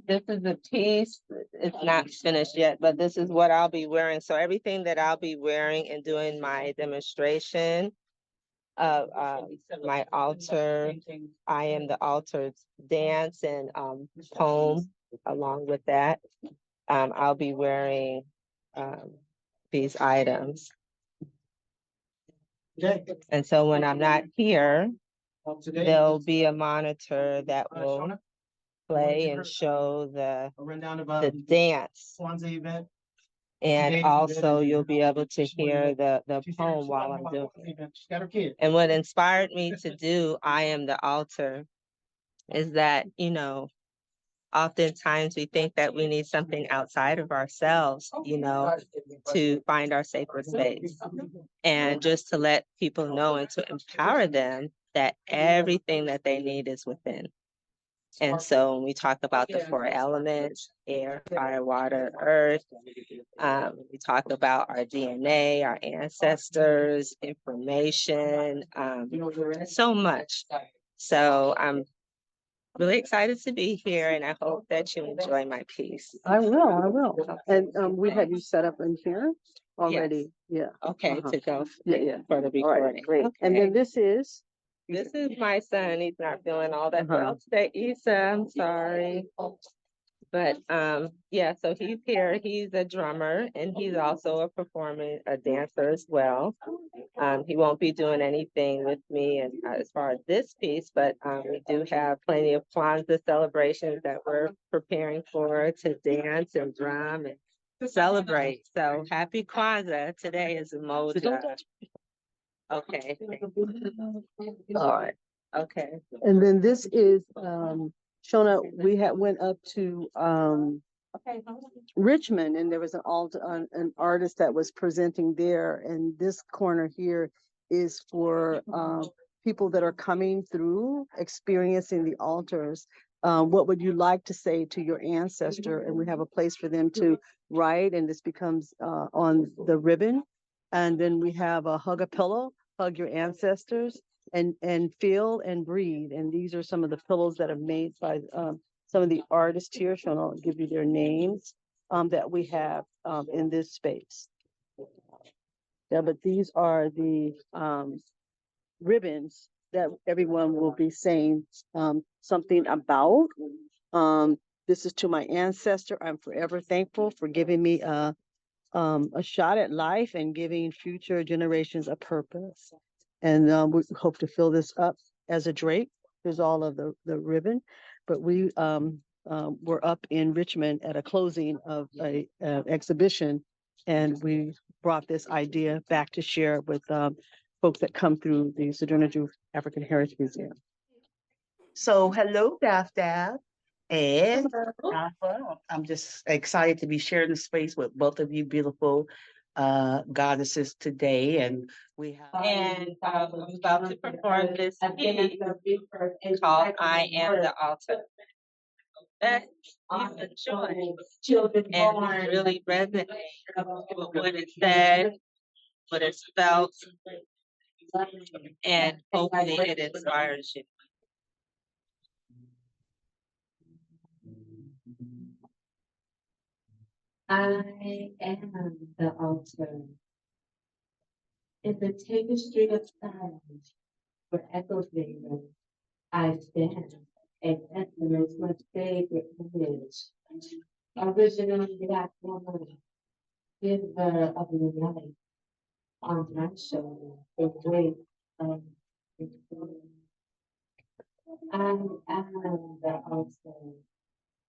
this is a piece, it's not finished yet, but this is what I'll be wearing. So everything that I'll be wearing and doing my demonstration of my altar, I am the altar dance and poem along with that. I'll be wearing these items. And so when I'm not here, there'll be a monitor that will play and show the dance. And also you'll be able to hear the poem while I'm doing it. And what inspired me to do I Am the Altar is that, you know, oftentimes we think that we need something outside of ourselves, you know, to find our sacred space. And just to let people know and to empower them that everything that they need is within. And so when we talk about the four elements, air, fire, water, earth, we talk about our DNA, our ancestors, information, so much. So I'm really excited to be here and I hope that you enjoy my piece. I will. And we had you set up in here already. Yes. Yeah. Okay, to go Yeah. for the All right, recording. great. Okay. And then this is My son. He's not feeling all that well today. Issa, I'm sorry. But yeah, so he's here. He's a drummer and he's also a dancer as well. He won't be doing anything with me and as far as this piece, but we do have plenty of Kwanzaa celebrations that we're preparing for to dance and drum and celebrate. So happy Kwanzaa. Today is a Moja. Okay. All right. Okay. And then this is, Shona, we went up to, Richmond, and there was an artist that was presenting there, and this corner here is for people that are coming through, experiencing the altars. What would you like to say to your ancestor? And we have a place for them to write, and this becomes on the ribbon. And then we have a hug a pillow, hug your ancestors, and feel and breathe. And these are some of the pillows that are made by some of the artists here. Shona, I'll give you their names that we have in this space. Yeah, but these are the ribbons that everyone will be saying something about. This is to my ancestor. I'm forever thankful for giving me a shot at life and giving future generations a purpose. And we hope to fill this up as a drape. There's all of the ribbon, but we were up in Richmond at a closing of a exhibition, and we brought this idea back to share with folks that come through the Sojourner Jewish African Heritage Museum. So hello, Daph, and I'm just excited to be sharing the space with both of you beautiful goddesses today. And we have I'm about to perform this piece called I Am the Altar. That you enjoy and really resonate with what it said, what it's felt, and hopefully it inspires you. I am the altar. In the tapestry of silence, where echoes linger, I stand, a testament to my favorite image. Original black woman, giver of new life, on my shoulder, the weight of his glory. I am the altar,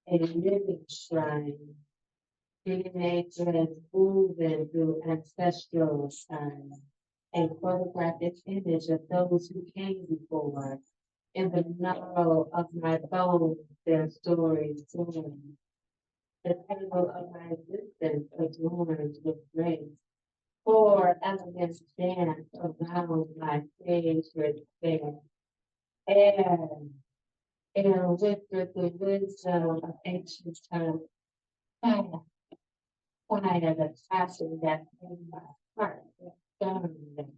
a living shrine, teenagers moving through ancestral time, a photographic image of those who came before. In the marrow of my bones, their stories born. The table of my existence adorned with grace. 4 elements dance around my favorite fair. Air, air whispered the wisdom of ancient times. Fire, fire, the passion that in my heart burned.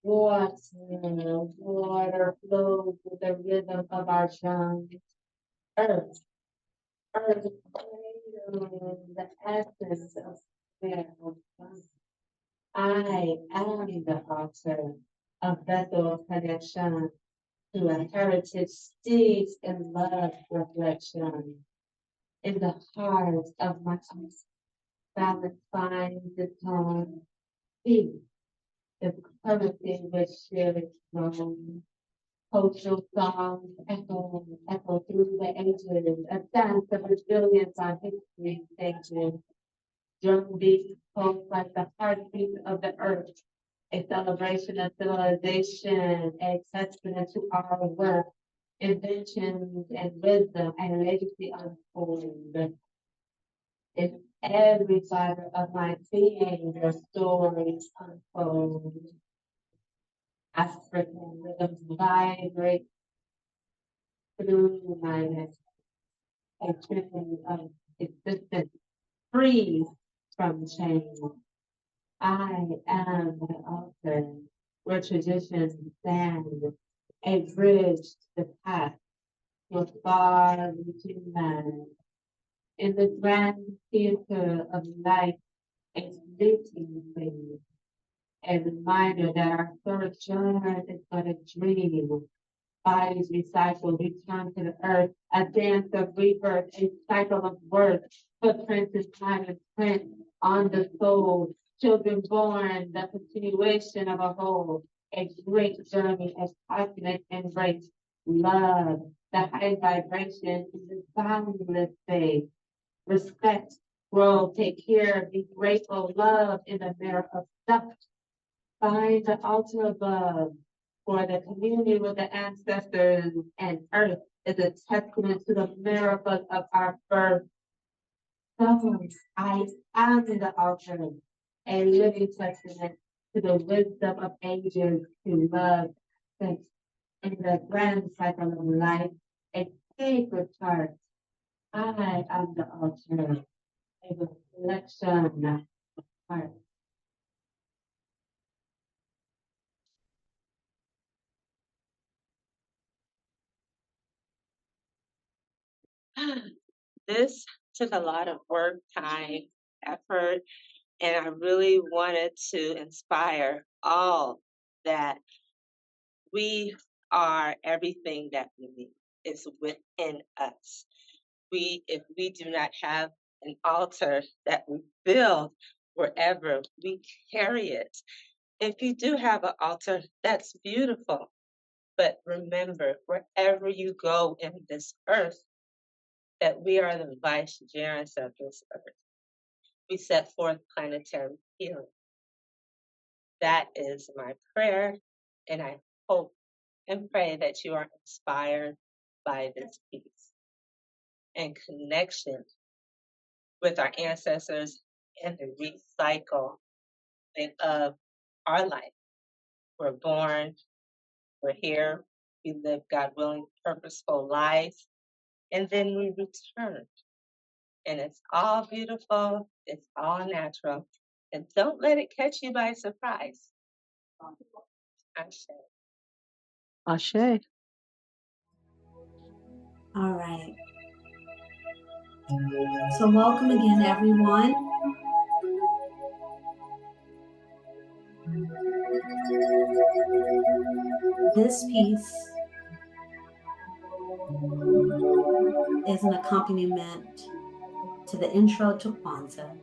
Water, water flows with the rhythm of our drums. Earth, earth cradling the essence of spiritual sun. I am the altar, a vessel of connection to a heritage steeped in love reflection. In the heart of my house, balance finds its home. Peace is currency which shares known. Cultural songs echo through the ages, a sense of resilience on history stages. Drum beats pulse like the heartbeat of the earth, a celebration of civilization, a testament to our work, inventions and wisdom, and legacy unfold. In every fiber of my being, your stories unfold. African rhythms vibrate through my neck, a tripping of existence free from change. I am the altar where traditions stand, a bridge to the past, your far-reaching land. In the grand theater of life, a fleeting thing, a reminder that our sojourner is but a dream. Bodies recycle, return to the earth, a dance of rebirth, a cycle of worth, footprints in time and print on the soul. Children born, the continuation of a whole, a great journey, a cosmic embrace, love, the high vibration is the boundless faith, respect grow, take care, be grateful, love in America. Find the altar above for the community with the ancestors and earth is a testament to the miracles of our birth. I am the altar, a living testament to the wisdom of ages, to love, sex, and the grand cycle of life, a sacred chart. I am the altar, a reflection of heart. This took a lot of work, time, effort, and I really wanted to inspire all that we are everything that we need. It's within us. If we do not have an altar that we build wherever, we carry it. If you do have an altar, that's beautiful. But remember, wherever you go in this earth, that we are the vicegerents of this earth. We set forth planetary healing. That is my prayer, and I hope and pray that you are inspired by this peace and connection with our ancestors and the recycle of our life. We're born, we're here, we live God willing, purposeful life, and then we return. And it's all beautiful, it's all natural, and don't let it catch you by surprise. Ashe. Ashe. All right. So welcome again, everyone. This piece is an accompaniment to the intro to Kwanzaa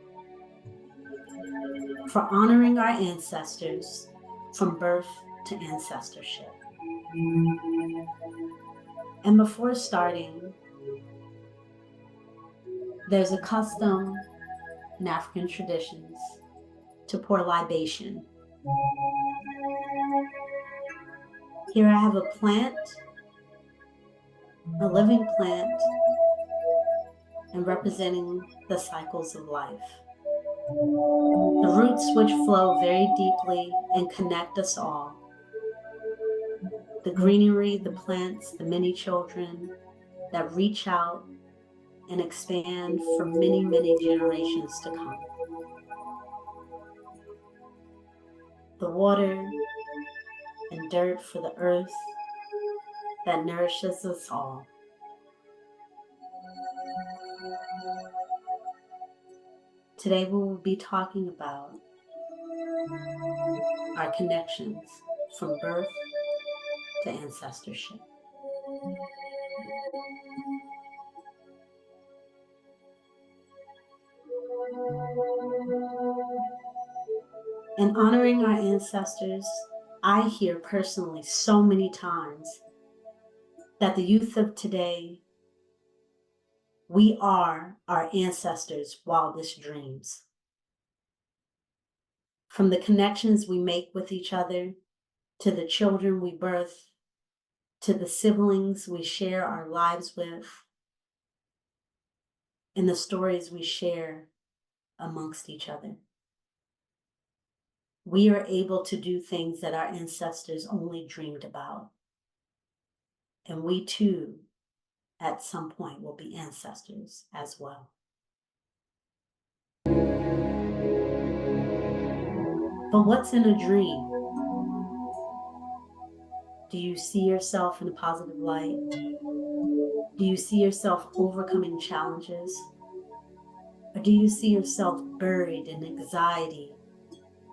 for honoring our ancestors from birth to ancestorship. And before starting, there's a custom in African traditions to pour libation. Here I have a plant, a living plant, and representing the cycles of life. The roots which flow very deeply and connect us all. The greenery, the plants, the many children that reach out and expand for many, many generations to come. The water and dirt for the earth that nourishes us all. Today we will be talking about our connections from birth to ancestorship. In honoring our ancestors, I hear personally so many times that the youth of today, we are our ancestors' wildest dreams. From the connections we make with each other, to the children we birth, to the siblings we share our lives with, and the stories we share amongst each other. We are able to do things that our ancestors only dreamed about. And we too, at some point, will be ancestors as well. But what's in a dream? Do you see yourself in a positive light? Do you see yourself overcoming challenges? Or do you see yourself buried in anxiety,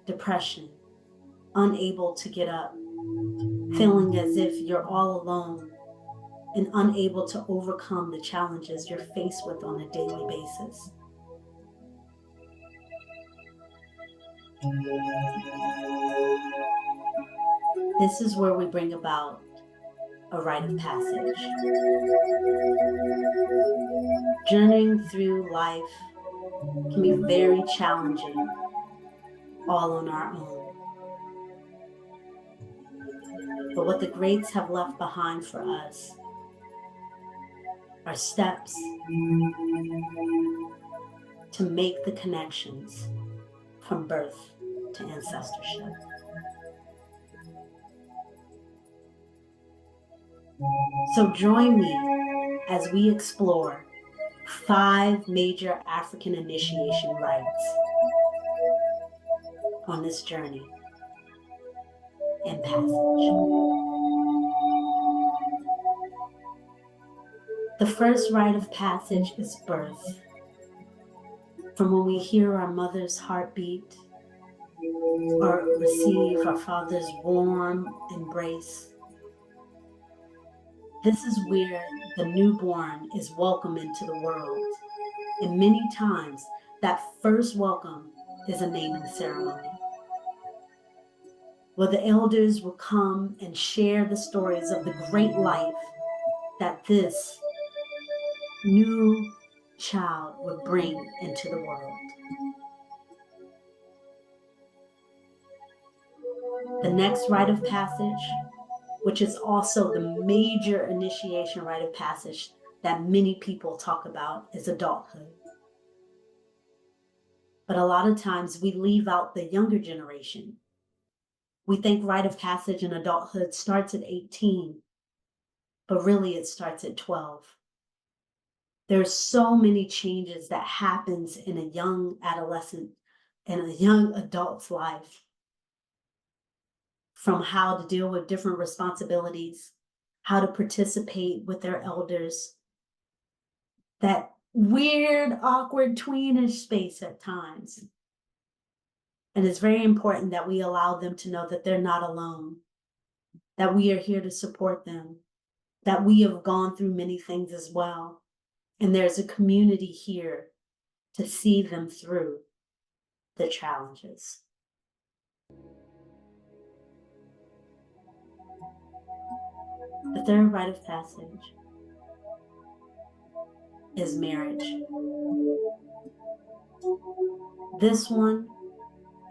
depression, unable to get up, feeling as if you're all alone and unable to overcome the challenges you're faced with on a daily basis? This is where we bring about a rite of passage. Journeying through life can be very challenging all on our own. But what the greats have left behind for us are steps to make the connections from birth to ancestorship. So join me as we explore 5 major African initiation rites on this journey and passage. The first rite of passage is birth. From when we hear our mother's heartbeat or receive our father's warm embrace, this is where the newborn is welcomed into the world. And many times, that first welcome is a naming ceremony, where the elders will come and share the stories of the great life that this new child would bring into the world. The next rite of passage, which is also the major initiation rite of passage that many people talk about, is adulthood. But a lot of times we leave out the younger generation. We think rite of passage in adulthood starts at 18, but really it starts at 12. There's so many changes that happens in a young adolescent and a young adult's life, from how to deal with different responsibilities, how to participate with their elders, that weird, awkward, tweenish space at times. And it's very important that we allow them to know that they're not alone, that we are here to support them, that we have gone through many things as well. And there's a community here to see them through the challenges. The third rite of passage is marriage. This one,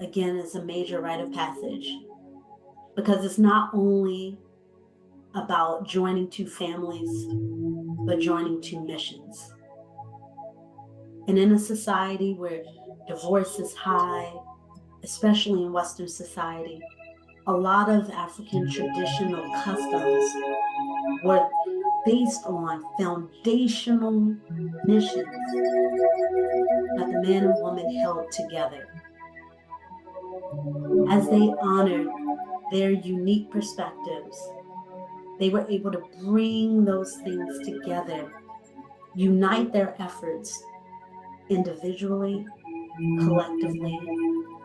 again, is a major rite of passage because it's not only about joining 2 families, but joining 2 missions. And in a society where divorce is high, especially in Western society, a lot of African traditional customs were based on foundational missions that the man and woman held together. As they honored their unique perspectives, they were able to bring those things together, unite their efforts individually, collectively,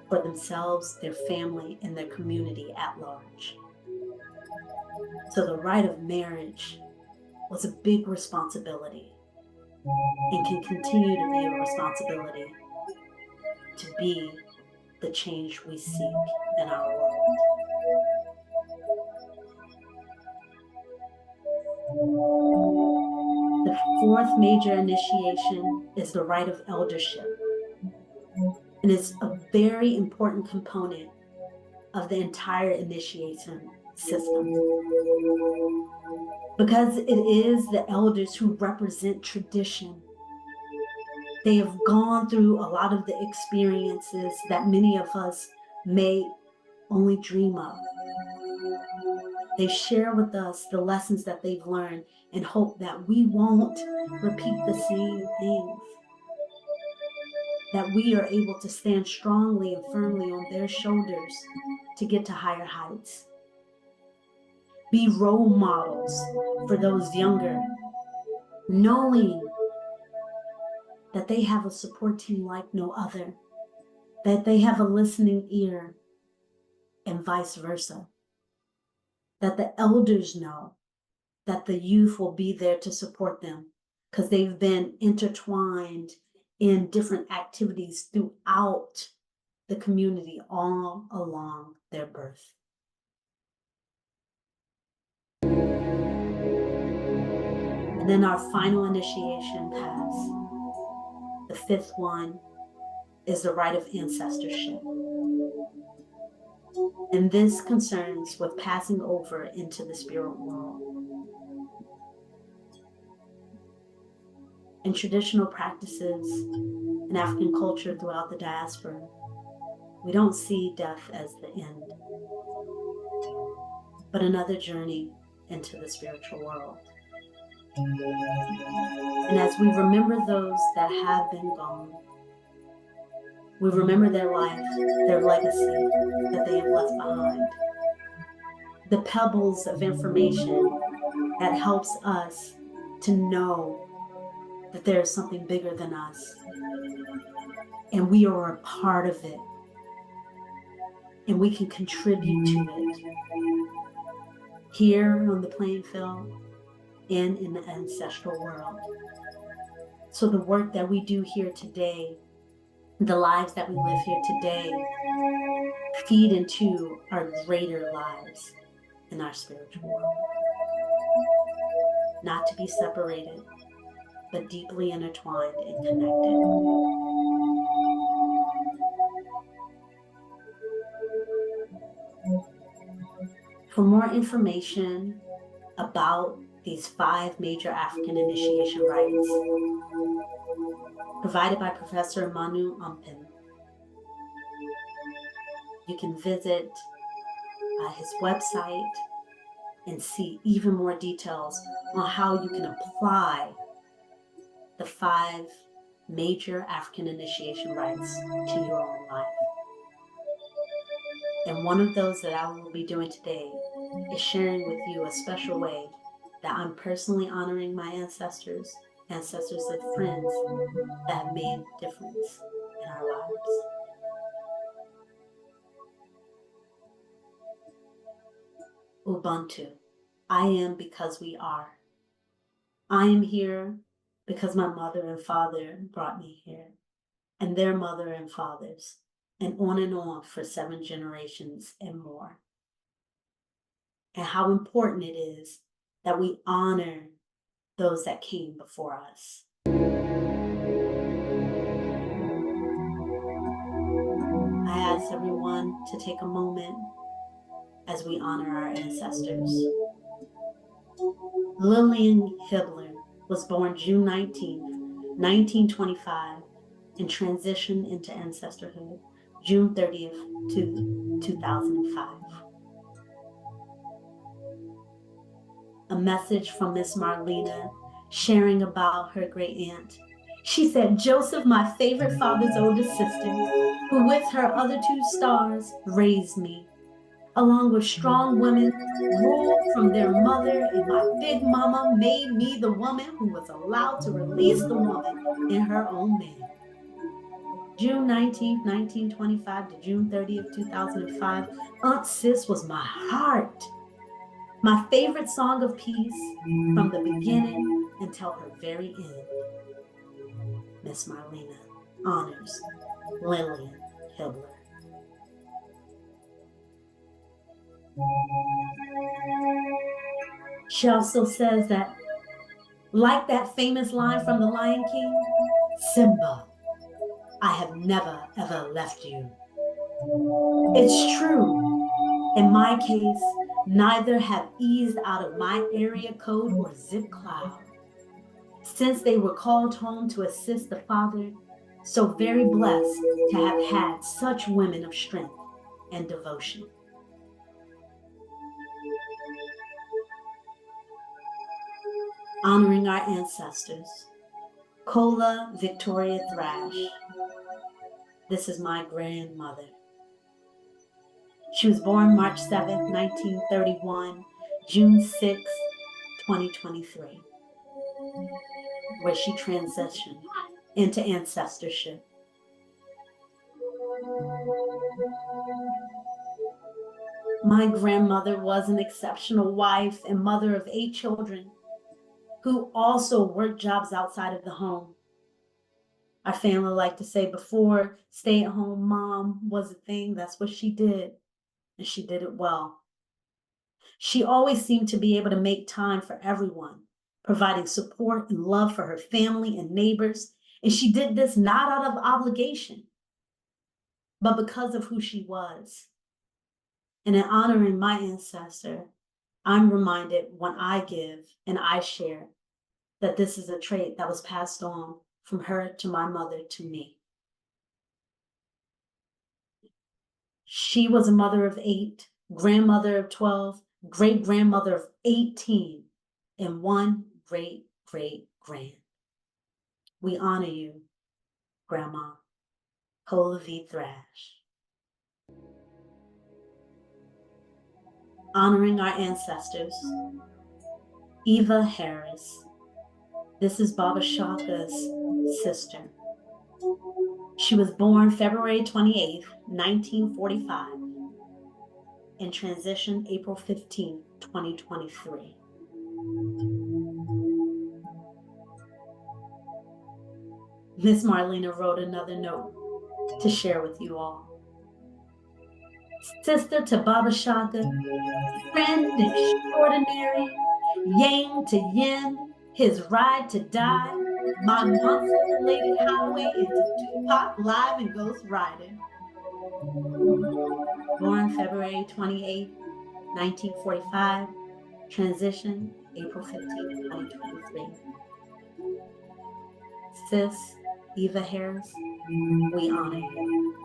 for themselves, their family, and their community at large. So the rite of marriage was a big responsibility and can continue to be a responsibility to be the change we seek in our world. The fourth major initiation is the rite of eldership. And it's a very important component of the entire initiation system, because it is the elders who represent tradition. They have gone through a lot of the experiences that many of us may only dream of. They share with us the lessons that they've learned and hope that we won't repeat the same things, that we are able to stand strongly and firmly on their shoulders to get to higher heights. Be role models for those younger, knowing that they have a support team like no other, that they have a listening ear, and vice versa. That the elders know that the youth will be there to support them because they've been intertwined in different activities throughout the community all along their birth. And then our final initiation pass, the fifth one, is the right of ancestorship. And this concerns with passing over into the spirit world. In traditional practices in African culture throughout the diaspora, we don't see death as the end, but another journey into the spiritual world. And as we remember those that have been gone, we remember their life, their legacy that they have left behind. The pebbles of information that helps us to know that there is something bigger than us. And we are a part of it. And we can contribute to it. Here on the playing field and in the ancestral world. So the work that we do here today, the lives that we live here today, feed into our greater lives in our spiritual world. Not to be separated, but deeply intertwined and connected. For more information about these 5 major African initiation rites provided by Professor Manu Ampin, you can visit his website and see even more details on how you can apply the 5 major African initiation rites to your own life. And one of those that I will be doing today is sharing with you a special way that I'm personally honoring my ancestors of friends that have made a difference in our lives. Ubuntu, I am because we are. I am here because my mother and father brought me here, and their mother and fathers, and on for 7 generations and more. And how important it is that we honor those that came before us. I ask everyone to take a moment as we honor our ancestors. Lillian Hibbler was born June 19, 1925, and transitioned into ancestorhood June 30th, 2005. A message from Miss Marlena sharing about her great aunt. She said, Joseph, my favorite father's oldest sister, who with her other 2 stars raised me, along with strong women, ruled from their mother, and my big mama made me the woman who was allowed to release the woman in her own man. June 19th, 1925 to June 30th, 2005, Aunt Sis was my heart. My favorite song of peace from the beginning until her very end. Miss Marlena honors Lillian Hibbler. She also says that, like that famous line from The Lion King, Simba, I have never ever left you. It's true. In my case, neither have eased out of my area code or zip cloud. Since they were called home to assist the father, so very blessed to have had such women of strength and devotion. Honoring our ancestors. Kola Victoria Thrash. This is my grandmother. She was born March 7th, 1931, June 6th, 2023, where she transitioned into ancestorship. My grandmother was an exceptional wife and mother of 8 children who also worked jobs outside of the home. Our family liked to say before stay-at-home mom was a thing, that's what she did, and she did it well. She always seemed to be able to make time for everyone, providing support and love for her family and neighbors, and she did this not out of obligation, but because of who she was. And in honoring my ancestor, I'm reminded when I give and I share that this is a trait that was passed on from her to my mother to me. She was a mother of 8, grandmother of 12, great-grandmother of 18, and 1 great-great-grand. We honor you, Grandma Cola V. Thrash. Honoring our ancestors, Eva Harris. This is Baba Shaka's sister. She was born February 28th, 1945, and transitioned April 15th, 2023. Miss Marlena wrote another note to share with you all. Sister to Baba Shaka, friend extraordinary, yang to yin, his ride to die, my monster-related highway into Tupac live and Ghost Riding. Born February 28, 1945, transition April 15, 2023. Sis Eva Harris, we honor you.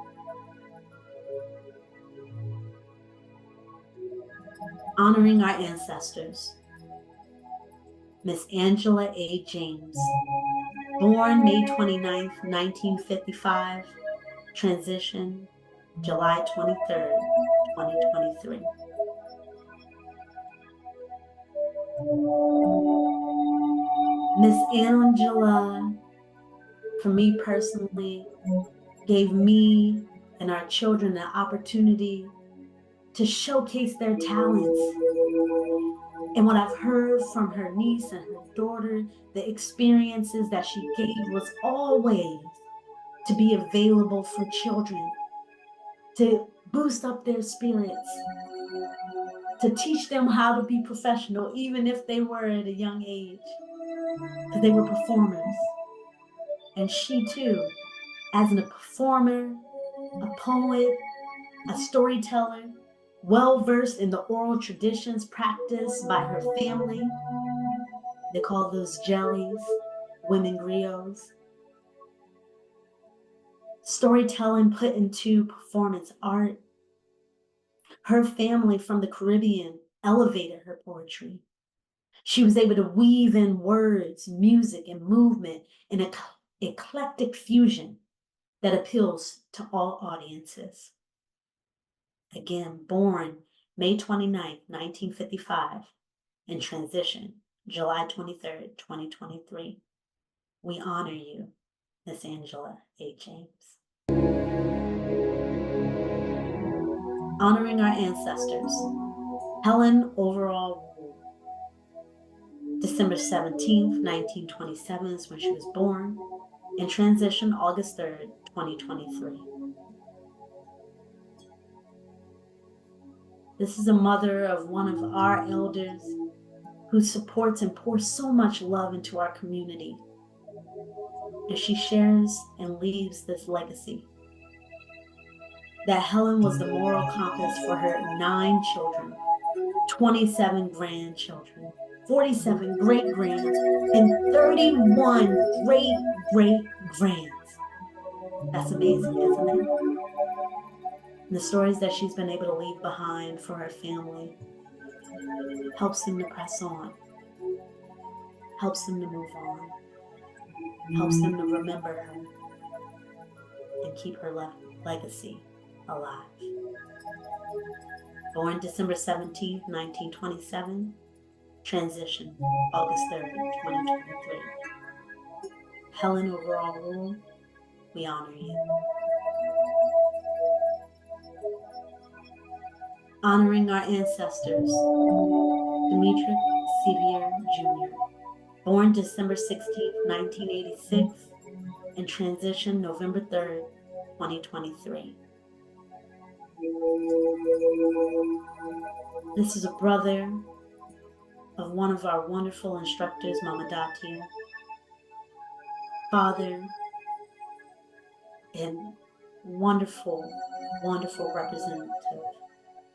Honoring our ancestors, Miss Angela A. James, born May 29th, 1955, transition July 23rd, 2023. Miss Angela, for me personally, gave me and our children the opportunity to showcase their talents. And what I've heard from her niece and her daughter, the experiences that she gave was always to be available for children, to boost up their spirits, to teach them how to be professional, even if they were at a young age, because they were performers. And she too, as a performer, a poet, a storyteller, well-versed in the oral traditions practiced by her family. They call those jellies, women griots. Storytelling put into performance art. Her family from the Caribbean elevated her poetry. She was able to weave in words, music, and movement in an eclectic fusion that appeals to all audiences. Again, born May 29th, 1955, and transition July 23rd, 2023. We honor you, Miss Angela A. James. Honoring our ancestors, Helen Overall Rule. December 17th, 1927 is when she was born, and transition August 3rd, 2023. This is a mother of one of our elders who supports and pours so much love into our community. And she shares and leaves this legacy. That Helen was the moral compass for her 9 children, 27 grandchildren, 47 great-grands, and 31 great-great-grands. That's amazing, isn't it? And the stories that she's been able to leave behind for her family helps them to press on, helps them to move on, helps them to remember her and keep her legacy alive. Born December 17th, 1927, transition August 3rd, 2023. Helen Overall Rule, we honor you. Honoring our ancestors, Demetric Sevier Jr., born December 16th, 1986, and transition November 3rd, 2023. This is a brother of one of our wonderful instructors, Mama Datia, father, and wonderful, wonderful representative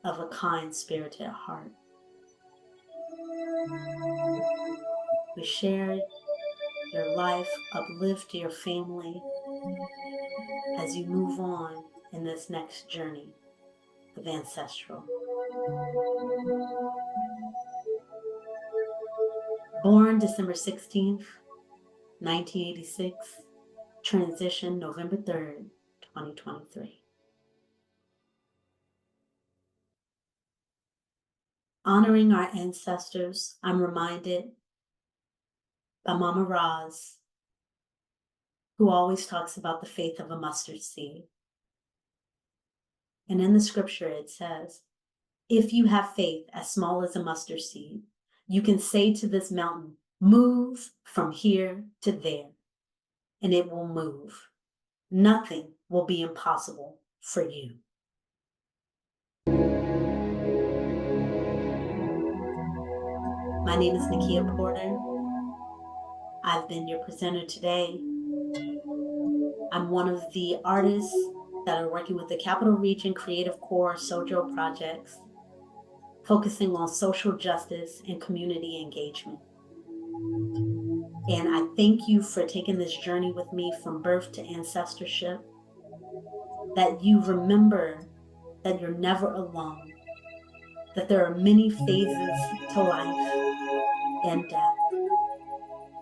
of a kind, spirited heart. We share your life, uplift your family as you move on in this next journey of ancestral. Born December 16th, 1986, transition November 3rd, 2023. Honoring our ancestors, I'm reminded by Mama Roz, who always talks about the faith of a mustard seed. And in the scripture it says, if you have faith as small as a mustard seed, you can say to this mountain, move from here to there, and it will move. Nothing will be impossible for you. My name is Nakia Porter. I've been your presenter today. I'm one of the artists that are working with the Capital Region Creative Core SOJO projects, focusing on social justice and community engagement. And I thank you for taking this journey with me from birth to ancestorship, that you remember that you're never alone, that there are many phases to life and death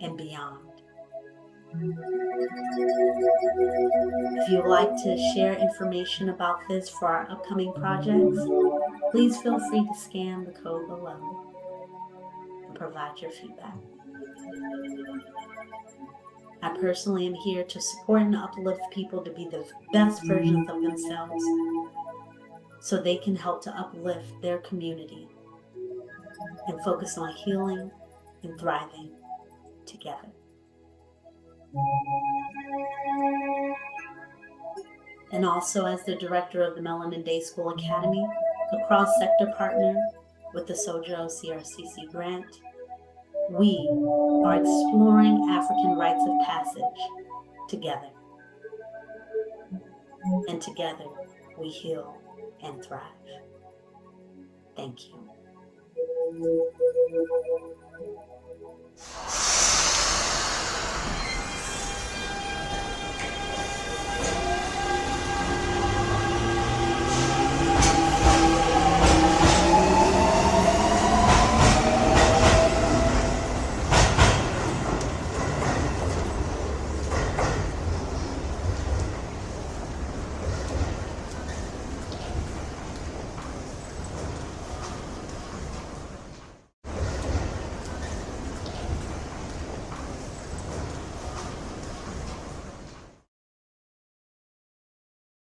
and beyond. If you'd like to share information about this for our upcoming projects, please feel free to scan the code below and provide your feedback. I personally am here to support and uplift people to be the best versions of themselves so they can help to uplift their community and focus on healing and thriving together. And also as the director of the Melanin Day School Academy, a cross-sector partner with the SOJO CRCC grant, we are exploring African rites of passage together. And together we heal and thrive. Thank you.